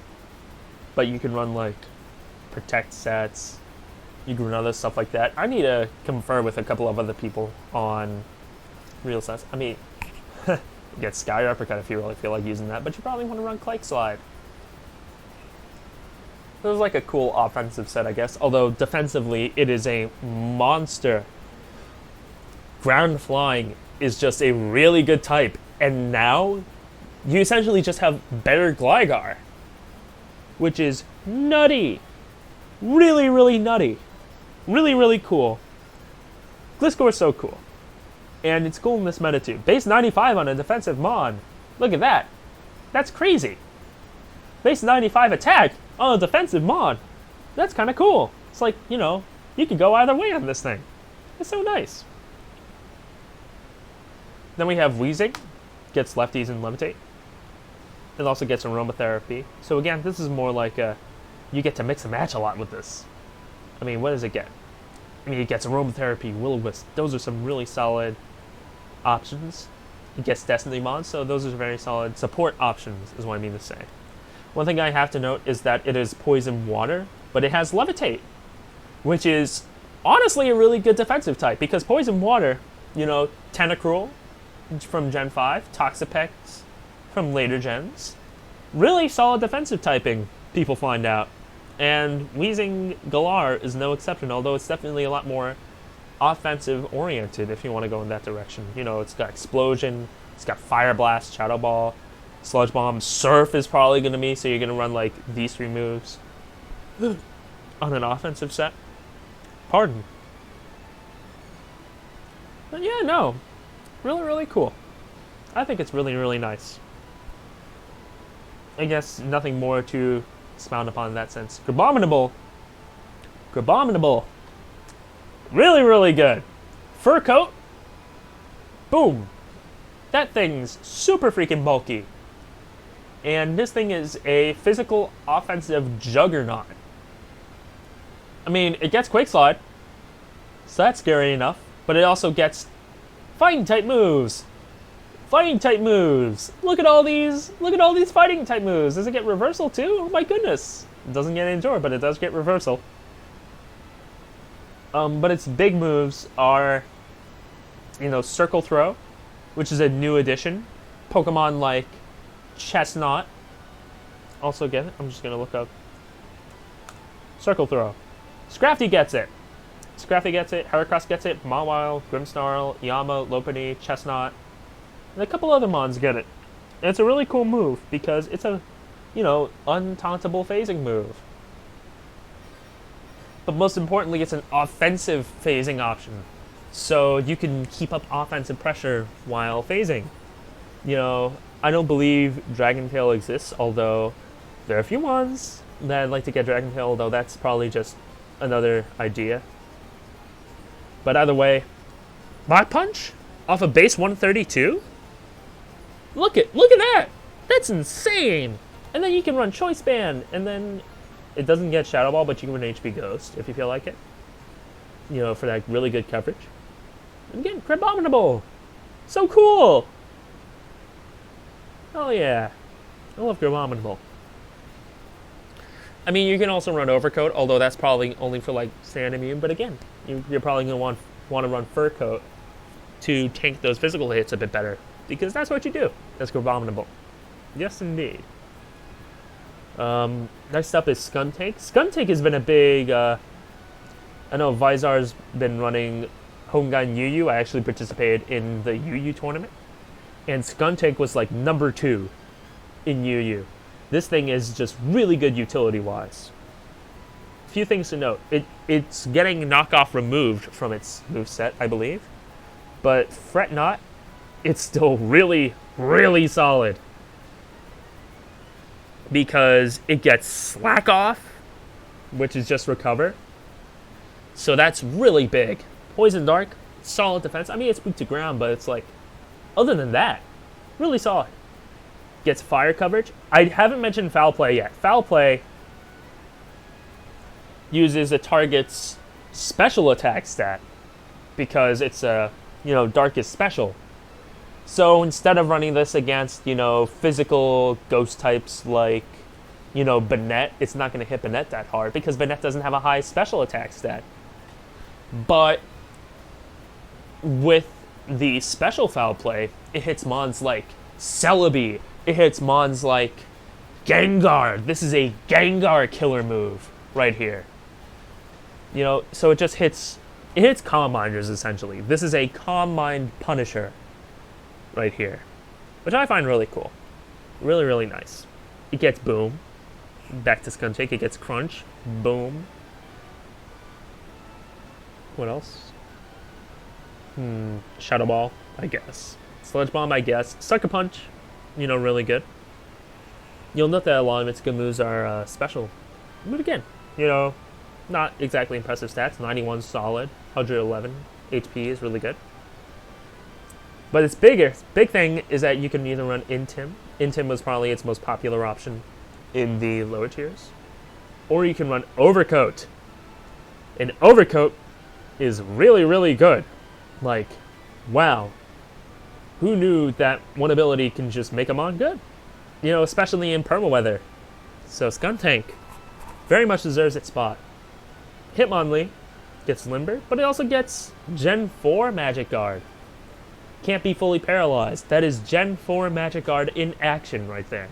But you can run, like, Protect sets. You can run other stuff like that. I need to confer with a couple of other people on real sets. I mean, get Sky Uppercut if you really feel like using that, but you probably want to run Clake Slide. This is like a cool offensive set, I guess, although defensively it is a monster. Ground Flying is just a really good type, and now you essentially just have better Gligar, which is nutty. Really, really nutty. Really, really cool. Gliscor is so cool. And it's cool in this meta too. Base 95 on a defensive mon. Look at that. That's crazy. Base 95 attack on a defensive mon. That's kind of cool. It's like, you could go either way on this thing. It's so nice. Then we have Weezing. Gets Lefties and Levitate. It also gets Aromatherapy. So again, this is more like you get to mix and match a lot with this. I mean, what does it get? I mean, it gets Aromatherapy, Will-O-Wisp. Those are some really solid options. It gets Destiny Mon, so those are very solid support options, is what I mean to say. One thing I have to note is that it is Poison Water, but it has Levitate, which is honestly a really good defensive type, because Poison Water, Tentacruel from Gen 5, Toxapex from later gens, really solid defensive typing, people find out. And Weezing Galar is no exception, although it's definitely a lot more offensive-oriented if you want to go in that direction. It's got Explosion, it's got Fire Blast, Shadow Ball, Sludge Bomb, Surf is probably going to be, so you're going to run, like, these three moves on an offensive set. Pardon. But yeah, no. Really, really cool. I think it's really, really nice. I guess nothing more to expound upon in that sense. Grabominable. Really, really good. Fur Coat. Boom. That thing's super freaking bulky. And this thing is a physical offensive juggernaut. I mean, it gets Quake Slide, so that's scary enough. But it also gets fighting type moves. Look at all these fighting type moves. Does it get reversal too? Oh my goodness. It doesn't get Endure, but it does get reversal. But its big moves are, Circle Throw, which is a new addition. Pokemon like Chestnut also get it. I'm just going to look up Circle Throw. Scrafty gets it. Heracross gets it. Mawile, Grimmsnarl, Yama, Lopunny, Chestnut, and a couple other mons get it. And it's a really cool move because it's a, untauntable phasing move. But most importantly, it's an offensive phasing option. so you can keep up offensive pressure while phasing. You know, I don't believe Dragon Tail exists, although there are a few ones that I'd like to get Dragon Tail, though that's probably just another idea. But either way, Mach Punch off of base 132? Look at that! That's insane! And then you can run Choice Band, and then it doesn't get Shadow Ball, but you can run HP Ghost if you feel like it. You know, for that really good coverage. And again, Crabominable! So cool! Oh yeah. I love Crabominable. I mean, you can also run Overcoat, although that's probably only for like Sand Immune, but again, you're probably going to want to run Fur Coat to tank those physical hits a bit better, because that's what you do. That's Crabominable. Yes, indeed. Next up is Skuntank. Skuntank has been a big, I know Vizar's been running Hoenn Gaiden Yu. I actually participated in the Yu tournament, and Skuntank was like number 2 in Yu. This thing is just really good utility-wise. Few things to note. It's getting knockoff removed from its moveset, I believe. But fret not, it's still really, really solid. Because it gets slack off, which is just recover. So that's really big. Poison Dark, solid defense. I mean, it's weak to ground, but it's like, other than that, really solid. Gets fire coverage. I haven't mentioned Foul Play yet. Foul Play uses a target's special attack stat because it's a, darkest special. So instead of running this against, physical ghost types like, Banette, it's not going to hit Banette that hard because Banette doesn't have a high special attack stat. But with the special Foul Play, it hits mons like Celebi. It hits mons like Gengar. This is a Gengar killer move right here. So it just hits... It hits Calm Minders, essentially. This is a Calm Mind Punisher right here, which I find really cool. Really, really nice. It gets Boom. Back to Skuntank. It gets Crunch. Boom. What else? Shadow Ball, I guess. Sludge Bomb, I guess. Sucker Punch, really good. You'll note that a lot of its good moves are special. But again, not exactly impressive stats. 91 solid, 111 HP is really good. But its big thing is that you can either run Intim. Intim was probably its most popular option in the lower tiers. Or you can run Overcoat. And Overcoat is really, really good. Like, wow. Who knew that one ability can just make a mon good? Especially in perma weather. So Skuntank very much deserves its spot. Hitmonlee gets Limber, but it also gets Gen 4 Magic Guard. Can't be fully paralyzed. That is Gen 4 Magic Guard in action right there.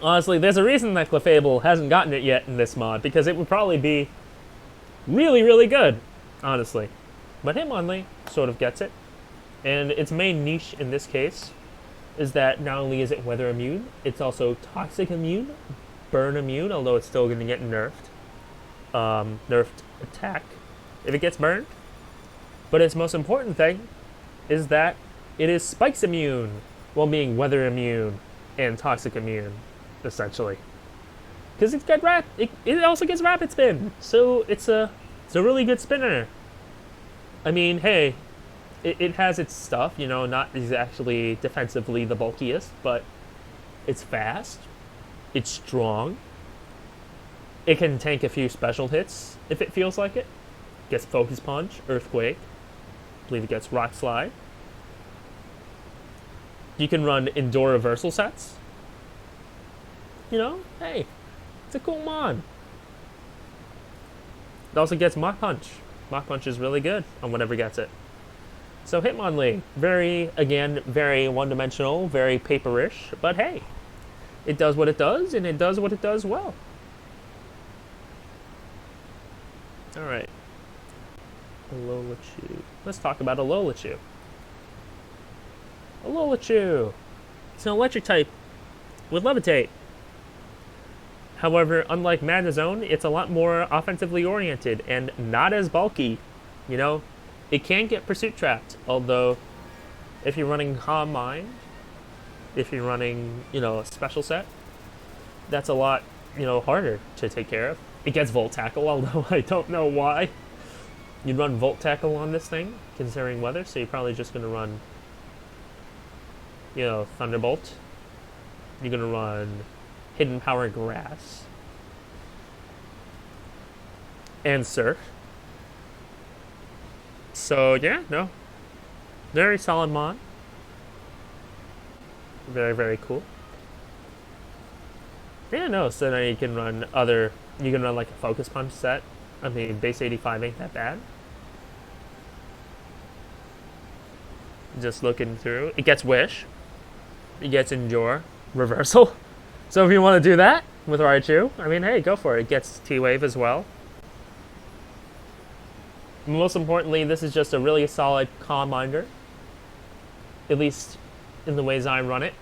Honestly, there's a reason that Clefable hasn't gotten it yet in this mod, because it would probably be really, really good, honestly. But Hitmonlee sort of gets it. And its main niche in this case is that not only is it weather immune, it's also toxic immune, burn immune, although it's still going to get nerfed. Nerfed attack if it gets burned. But its most important thing is that it is spikes immune while being weather immune and toxic immune, essentially. Because it also gets rapid spin, so it's a really good spinner. I mean, hey, it has its stuff, not exactly defensively the bulkiest, but it's fast, it's strong, it can tank a few special hits if it feels like it. Gets Focus Punch, Earthquake, I believe it gets Rock Slide. You can run Endure Reversal sets. Hey, it's a cool mod. It also gets Mach Punch. Mach Punch is really good on whatever gets it. So Hitmonlee, very one-dimensional, very paperish, but hey, it does what it does, and it does what it does well. Alright. Alolachu. Let's talk about Alolachu. Alolachu. It's an electric type with Levitate. However, unlike Magnezone, it's a lot more offensively oriented and not as bulky You know, it can get pursuit trapped, although if you're running Calm Mind, if you're running, a special set, that's a lot, harder to take care of. It gets Volt Tackle, although I don't know why. You'd run Volt Tackle on this thing, considering weather, so you're probably just going to run, Thunderbolt. You're going to run Hidden Power Grass. And Surf. So, yeah, no. Very solid mod. Very, very cool. Yeah, no, so now you can run like a Focus Punch set. I mean, base 85 ain't that bad. Just looking through. It gets Wish. It gets Endure. Reversal. So if you want to do that with Raichu, I mean, hey, go for it. It gets T-Wave as well. Most importantly, this is just a really solid Calm Minder. At least in the ways I run it.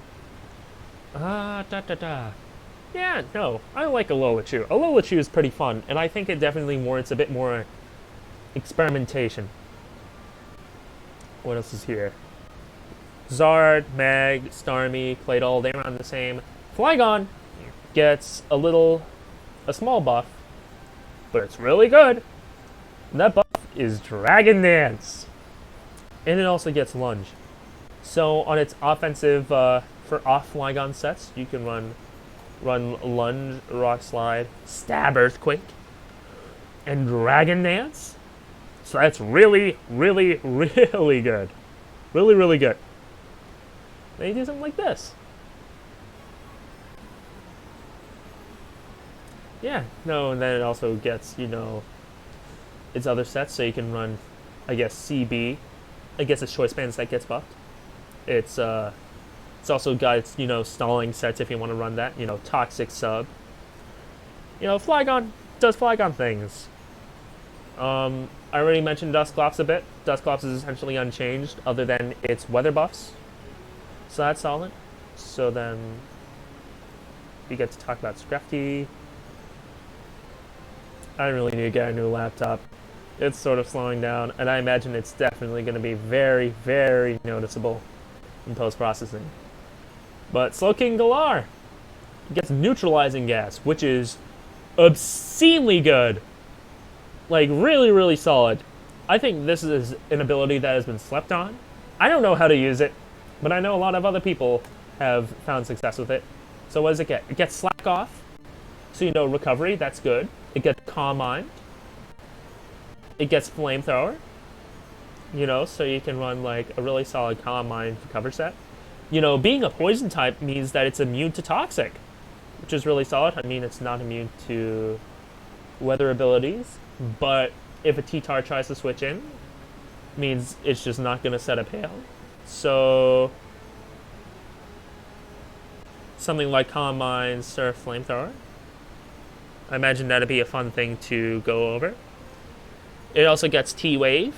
Yeah, no, I like Alola-Chew. Alola-Chew is pretty fun, and I think it definitely warrants a bit more experimentation. What else is here? Zard, Mag, Starmie, Claydol, they run the same. Flygon gets a small buff, but it's really good. And that buff is Dragon Dance. And it also gets Lunge. So on its offensive, for off Flygon sets, you can run Lunge, Rock Slide, Stab Earthquake, and Dragon Dance. So that's really, really, really good. Really, really good. Then you do something like this. Yeah, no, and then it also gets, its other sets, so you can run, I guess, CB. I guess it's Choice Bands that gets buffed. It's also got its, stalling sets if you want to run that. Toxic Sub. Flygon does Flygon things. I already mentioned Dusclops a bit. Dusclops is essentially unchanged other than its weather buffs. So that's solid. So then we get to talk about Scrafty. I really need to get a new laptop. It's sort of slowing down, and I imagine it's definitely going to be very, very noticeable in post-processing. But Slowking Galar gets Neutralizing Gas, which is obscenely good. Like, really, really solid. I think this is an ability that has been slept on. I don't know how to use it, but I know a lot of other people have found success with it. So what does it get? It gets Slack Off, so recovery, that's good. It gets Calm Mind. It gets Flamethrower. So you can run like a really solid Calm Mind cover set. Being a poison type means that it's immune to Toxic, which is really solid. I mean, it's not immune to weather abilities, but if a T-Tar tries to switch in, means it's just not going to set a Hail. So something like Calm Mind, Surf, Flamethrower. I imagine that'd be a fun thing to go over. It also gets T-Wave.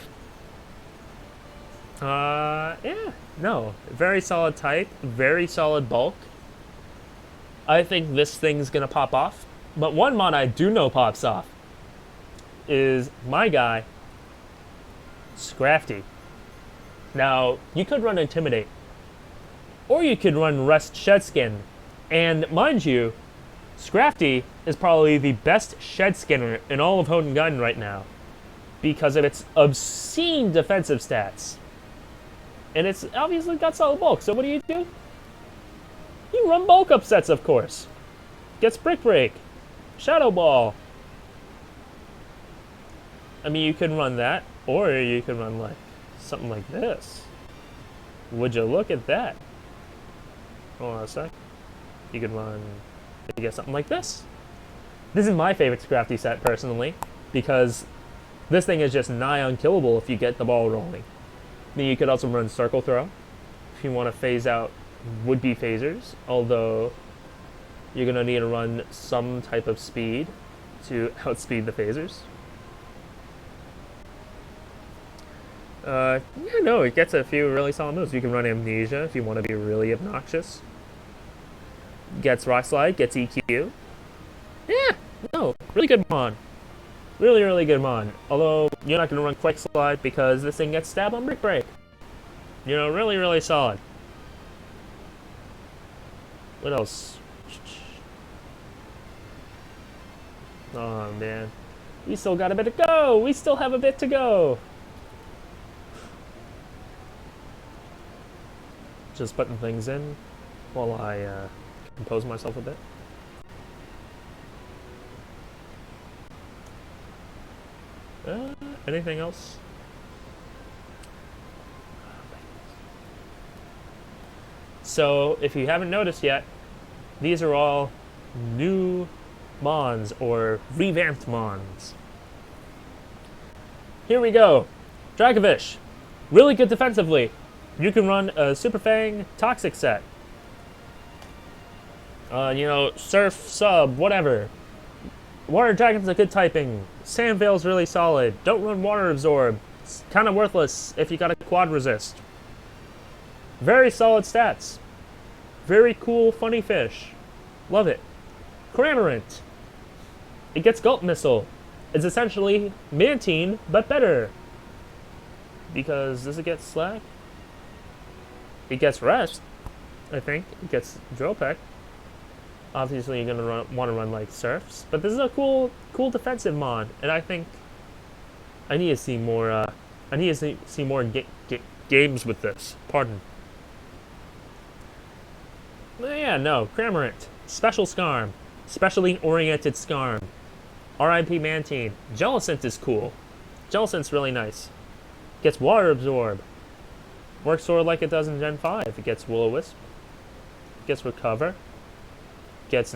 Yeah, no. Very solid type. Very solid bulk. I think this thing's gonna pop off. But one mod I do know pops off is my guy, Scrafty. Now, you could run Intimidate. Or you could run Rest Shedskin. And mind you, Scrafty is probably the best Shedskinner in all of Hoenn Gaiden right now, because of its obscene defensive stats. And it's obviously got solid bulk, so what do? You run bulk upsets, of course. Gets Brick Break, Shadow Ball. I mean, you can run that, or you can run like something like this. Would you look at that? Hold on a sec. You could get something like this. This is my favorite Scrafty set, personally, because this thing is just nigh unkillable if you get the ball rolling. Then you could also run Circle Throw if you want to phase out would-be phasers, although you're going to need to run some type of speed to outspeed the phasers. Yeah, no, it gets a few really solid moves. You can run Amnesia if you want to be really obnoxious. Gets Rock Slide, gets EQ. Yeah, no, really good mod. Really, really good mon. Although, you're not going to run Quick Slide because this thing gets stabbed on Brick Break. You know, really, really solid. What else? Oh, man. We still got a bit to go! We still have a bit to go! Just putting things in while I compose myself a bit. Anything else? So, if you haven't noticed yet, these are all new mons, or revamped mons. Here we go. Dragovish. Really good defensively. You can run a Super Fang Toxic set. You know, Surf, Sub, whatever. Water Dragon's a good typing. Sand Veil's really solid. Don't run Water Absorb. It's kind of worthless if you got a Quad Resist. Very solid stats. Very cool, funny fish. Love it. Cramorant. It gets Gulp Missile. It's essentially Mantine, but better. Because does it get Slack? It gets Rest, I think. It gets Drill Peck. Obviously, you're gonna want to run like Surfs, but this is a cool defensive mon, and I think I need to see more. I need to see more games with this. Pardon. Yeah, no, Cramorant, Special Scarm, Specially Oriented Scarm, R.I.P. Mantine. Jellicent is cool. Jellicent's really nice. Gets Water Absorb. Works sort of like it does in Gen 5. It gets Will-O-Wisp. Gets Recover. Gets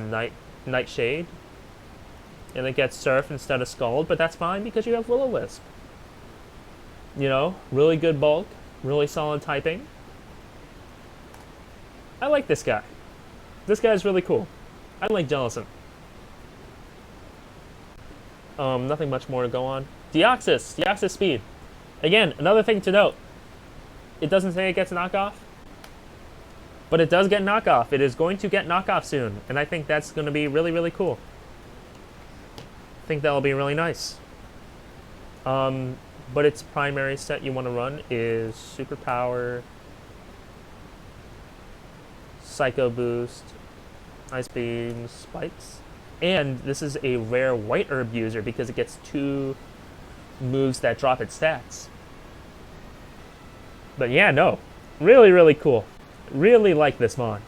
Nightshade. And it gets Surf instead of Scald, but that's fine because you have Will-O-Wisp. You know, really good bulk. Really solid typing. I like this guy. This guy's really cool. I like Jellicent. Nothing much more to go on. Deoxys Speed. Again, another thing to note. It doesn't say it gets knockoff, but it does get knockoff. It is going to get knockoff soon, and I think that's going to be really, really cool. I think that'll be really nice. But its primary set you want to run is Superpower, Psycho Boost, Ice Beam, Spikes. And this is a rare White Herb user because it gets 2 moves that drop its stats. But yeah, no. Really, really cool. Really like this mon.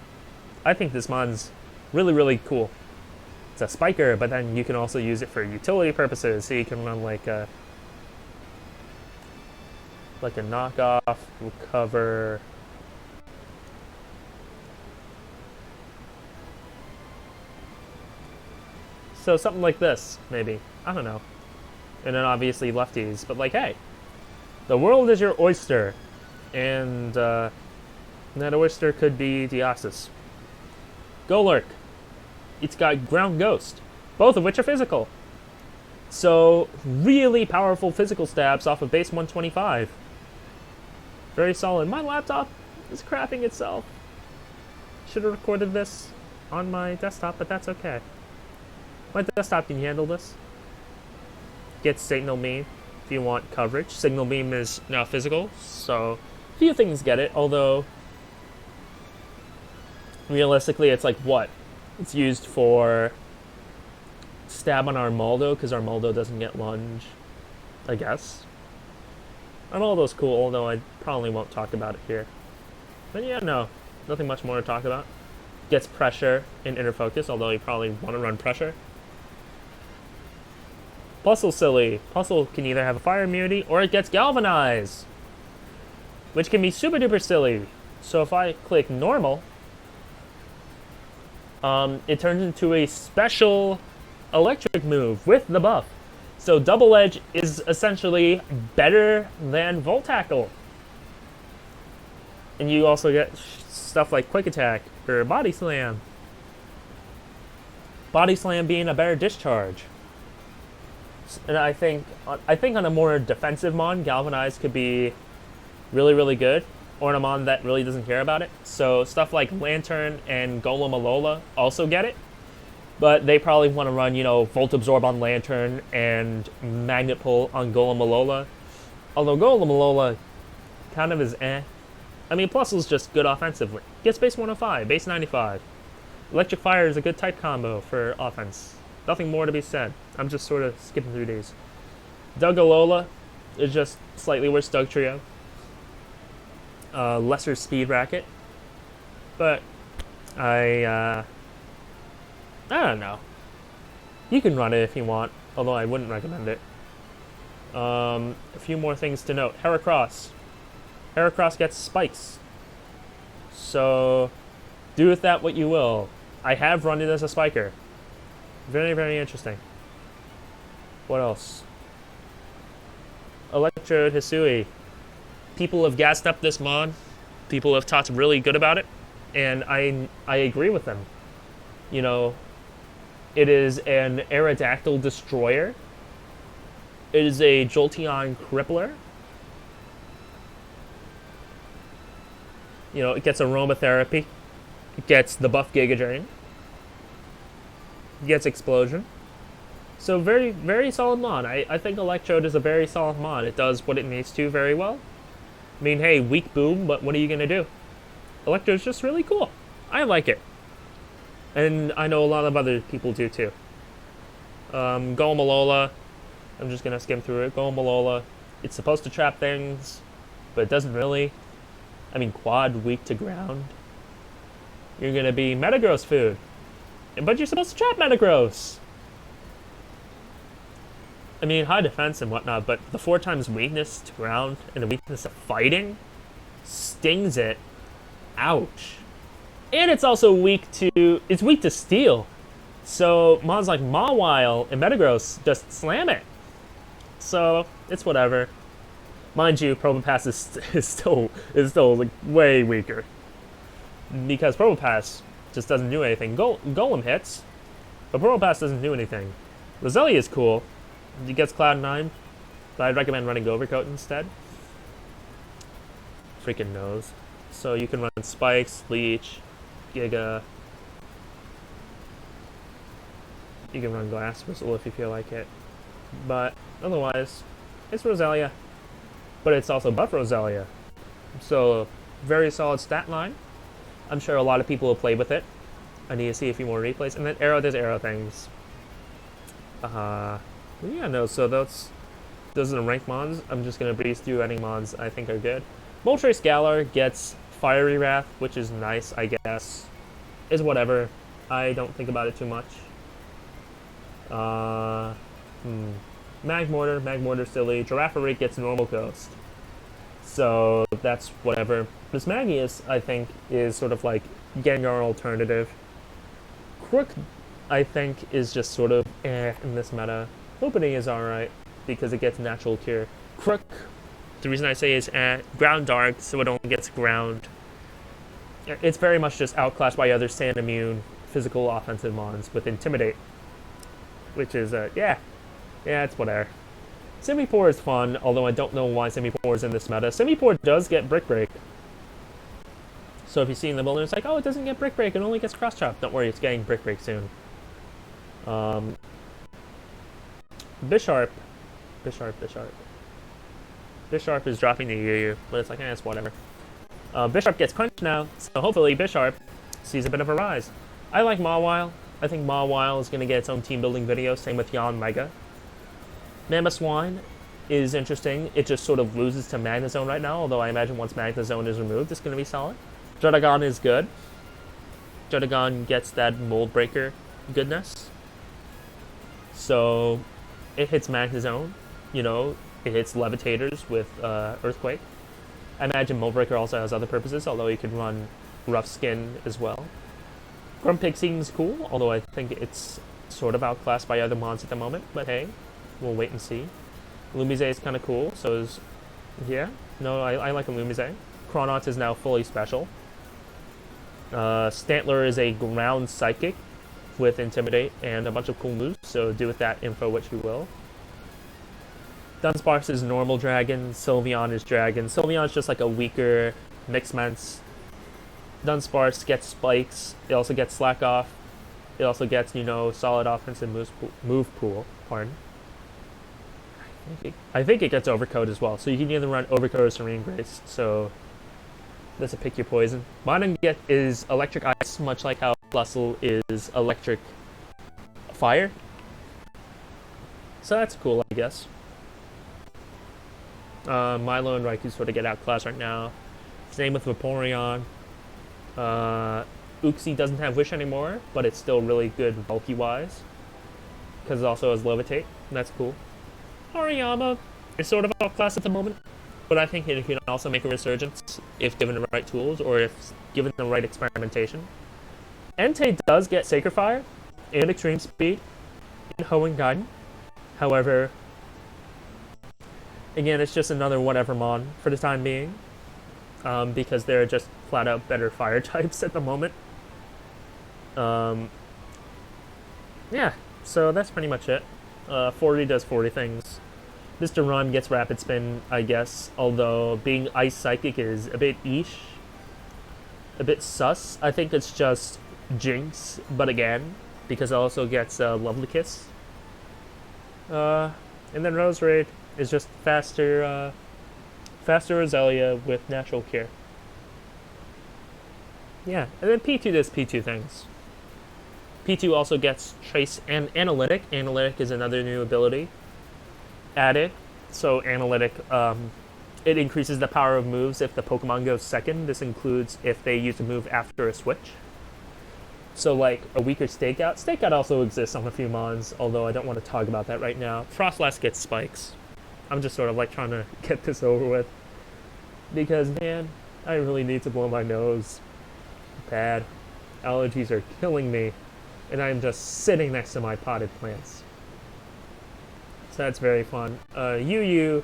I think this mon's really, really cool. It's a spiker, but then you can also use it for utility purposes. So you can run like a knockoff, recover. So something like this, maybe. I don't know. And then obviously lefties, but like, hey, the world is your oyster. And that oyster could be Deoxys. Golurk. It's got Ground Ghost, both of which are physical. So, really powerful physical stabs off of base 125. Very solid. My laptop is crapping itself. Should have recorded this on my desktop, but that's okay. My desktop can handle this. Get Signal Beam if you want coverage. Signal Beam is now physical, so few things get it, although realistically it's like what? It's used for stab on Armaldo, because Armaldo doesn't get lunge, I guess. Armaldo's cool, although I probably won't talk about it here. But yeah, no, nothing much more to talk about. Gets pressure in inner focus, although you probably want to run pressure. Puzzle Silly. Puzzle can either have a fire immunity or it gets Galvanize, which can be super duper silly. So if I click normal, it turns into a special electric move with the buff. So Double Edge is essentially better than Volt Tackle. And you also get stuff like Quick Attack or Body Slam. Body Slam being a better discharge. And I think on a more defensive mon, Galvanize could be really, really good, or on a mon that really doesn't care about it. So stuff like Lantern and Golem Alola also get it. But they probably want to run, you know, Volt Absorb on Lantern and Magnet Pull on Golem Alola. Although Golem Alola kind of is eh. I mean, Plus is just good offensively. Gets base 105, base 95. Electric Fire is a good type combo for offense. Nothing more to be said. I'm just sort of skipping through these. Doug Alola is just slightly worse Doug Trio. Lesser speed racket. But I don't know. You can run it if you want, although I wouldn't recommend it. A few more things to note. Heracross. Heracross gets spikes. So, do with that what you will. I have run it as a spiker. Very, very interesting. What else? Electrode Hisui. People have gassed up this mod. People have talked really good about it. And I agree with them. You know, it is an Aerodactyl Destroyer. It is a Jolteon Crippler. You know, it gets Aromatherapy. It gets the buff Giga Drain. It gets Explosion. So very, very solid mod. I think Electrode is a very solid mod. It does what it needs to very well. I mean, hey, weak boom, but what are you going to do? Electrode's just really cool. I like it. And I know a lot of other people do too. Golem Alola. I'm just going to skim through it. Golem Alola. It's supposed to trap things, but it doesn't really. I mean, quad weak to ground. You're going to be Metagross food. But you're supposed to trap Metagross. I mean, high defense and whatnot, but the 4 times weakness to ground and the weakness of fighting stings it. Ouch. And it's also weak to... It's weak to steel. So mods like Mawile and Metagross just slam it. So, it's whatever. Mind you, Probopass is still like, way weaker. Because Probopass just doesn't do anything. Golem hits, but Probopass doesn't do anything. Roselia is cool. He gets Cloud 9, but I'd recommend running Overcoat instead. Freaking knows. So you can run Spikes, Leech, Giga. You can run Glass Whistle if you feel like it. But otherwise, it's Roselia. But it's also buff Roselia. So, very solid stat line. I'm sure a lot of people will play with it. I need to see a few more replays. And then Arrow does Arrow things. Yeah, no, so those are the ranked mods. I'm just going to breeze through any mods I think are good. Moltres Galar gets Fiery Wrath, which is nice, I guess. Is whatever. I don't think about it too much. Magmortar silly. Girafarig gets Normal Ghost. So that's whatever. Prismagius, I think, is sort of like Gengar alternative. Crook, I think, is just sort of in this meta. Lopunny is alright, because it gets Natural Cure. Crook, the reason I say is Ground Dark, so it only gets Ground. It's very much just outclassed by other Sand Immune physical offensive mons with Intimidate. Which is, yeah, it's whatever. Simipour is fun, although I don't know why Simipour is in this meta. Simipour does get Brick Break. So if you see in the building, it's like, oh, it doesn't get Brick Break, it only gets Cross Chop. Don't worry, it's getting Brick Break soon. Bisharp is dropping the UU, but it's like, it's whatever. Bisharp gets Crunch now, so hopefully Bisharp sees a bit of a rise. I like Mawile. I think Mawile is going to get its own team building video, same with Yon Mega. Mamoswine is interesting. It just sort of loses to Magnezone right now, although I imagine once Magnezone is removed, it's going to be solid. Druddigon is good. Druddigon gets that Mold Breaker goodness. So, it hits Magnezone. You know, it hits Levitators with Earthquake. I imagine Mold Breaker also has other purposes, although you could run Rough Skin as well. Grumpig seems cool, although I think it's sort of outclassed by other mons at the moment, but hey, we'll wait and see. Lumise is kind of cool, so is... Yeah, no, I like a Lumise. Chronot is now fully special. Stantler is a ground psychic with Intimidate and a bunch of cool moves, so do with that info what you will. Dunsparce is normal dragon, Sylveon is dragon. Sylveon is just like a weaker Mixments. Dunsparce gets spikes, it also gets Slack Off. It also gets, solid offensive move pool. Pardon. I think it gets Overcoat as well. So you can either run Overcoat or Serene Grace. So that's a pick your poison. Mine is Electric Ice, much like how Flustle is Electric Fire. So that's cool, I guess. Milo and Raikou sort of get outclassed right now. Same with Vaporeon. Uxie doesn't have Wish anymore, but it's still really good bulky-wise. Because it also has Levitate, and that's cool. Hariyama is sort of outclassed at the moment, but I think it can also make a resurgence if given the right tools, or if given the right experimentation. Entei does get Sacred Fire and Extreme Speed in Hoenn Gaiden. However, again, it's just another whatever mon for the time being, because they're just flat out better fire types at the moment. Yeah, so that's pretty much it. 40 does 40 things. Mr. Run gets Rapid Spin, I guess, although being Ice Psychic is a bit ish, a bit sus. I think it's just Jinx, but again, because it also gets Lovely Kiss. And then Roserade is just faster Roselia with Natural Cure. Yeah, and then P2 does P2 things. P2 also gets Trace and Analytic. Analytic is another new ability added. So Analytic, it increases the power of moves if the Pokemon goes second. This includes if they use a move after a switch. So like a weaker Stakeout. Stakeout also exists on a few mons, although I don't want to talk about that right now. Frostlass gets Spikes. I'm just sort of like trying to get this over with. Because, man, I really need to blow my nose. Bad. Allergies are killing me. And I'm just sitting next to my potted plants. So that's very fun. You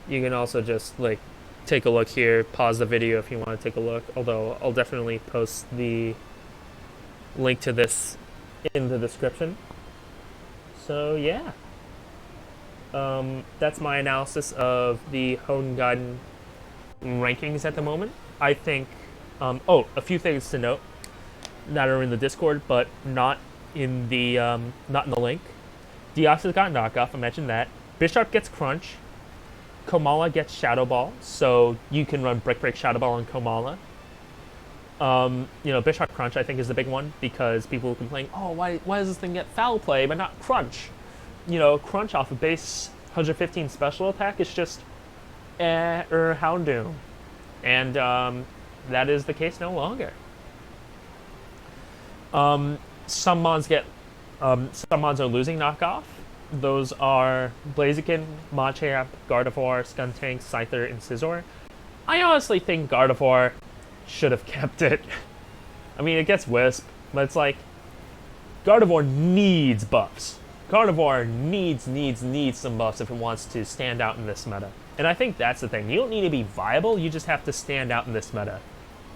can also just like take a look here, pause the video if you want to take a look, although I'll definitely post the link to this in the description. So yeah. That's my analysis of the Hoenn Gaiden rankings at the moment. I think, a few things to note that are in the Discord, but not in the link. Deoxys got Knockoff, I mentioned that. Bisharp gets Crunch. Komala gets Shadow Ball, so you can run Brick Break Shadow Ball on Komala. Bisharp Crunch I think is the big one, because people complain, oh, why does this thing get Foul Play but not Crunch? Crunch off of base 115 special attack is just Houndoom. And that is the case no longer. Some mons are losing knockoff. Those are Blaziken, Machamp, Gardevoir, Skuntank, Scyther, and Scizor. I honestly think Gardevoir should have kept it. I mean, it gets Wisp, but it's like Gardevoir needs buffs. Gardevoir needs some buffs if it wants to stand out in this meta. And I think that's the thing. You don't need to be viable, you just have to stand out in this meta.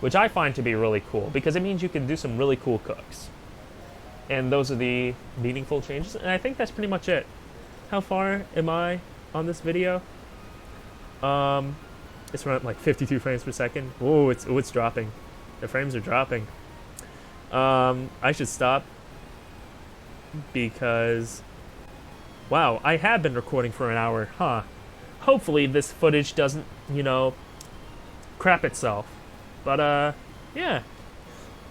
Which I find to be really cool, because it means you can do some really cool cooks. And those are the meaningful changes, and I think that's pretty much it. How far am I on this video? It's around like 52 frames per second. Oh, it's dropping. The frames are dropping. I should stop, because, wow, I have been recording for an hour, huh? Hopefully this footage doesn't, crap itself. But, yeah.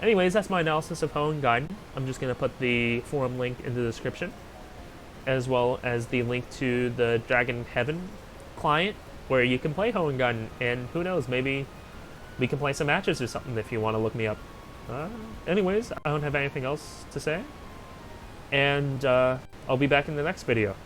Anyways, that's my analysis of Hoenn Gaiden. I'm just going to put the forum link in the description, as well as the link to the Dragon Heaven client, where you can play Hoenn Gaiden, and who knows, maybe we can play some matches or something if you want to look me up. Anyways, I don't have anything else to say, and I'll be back in the next video.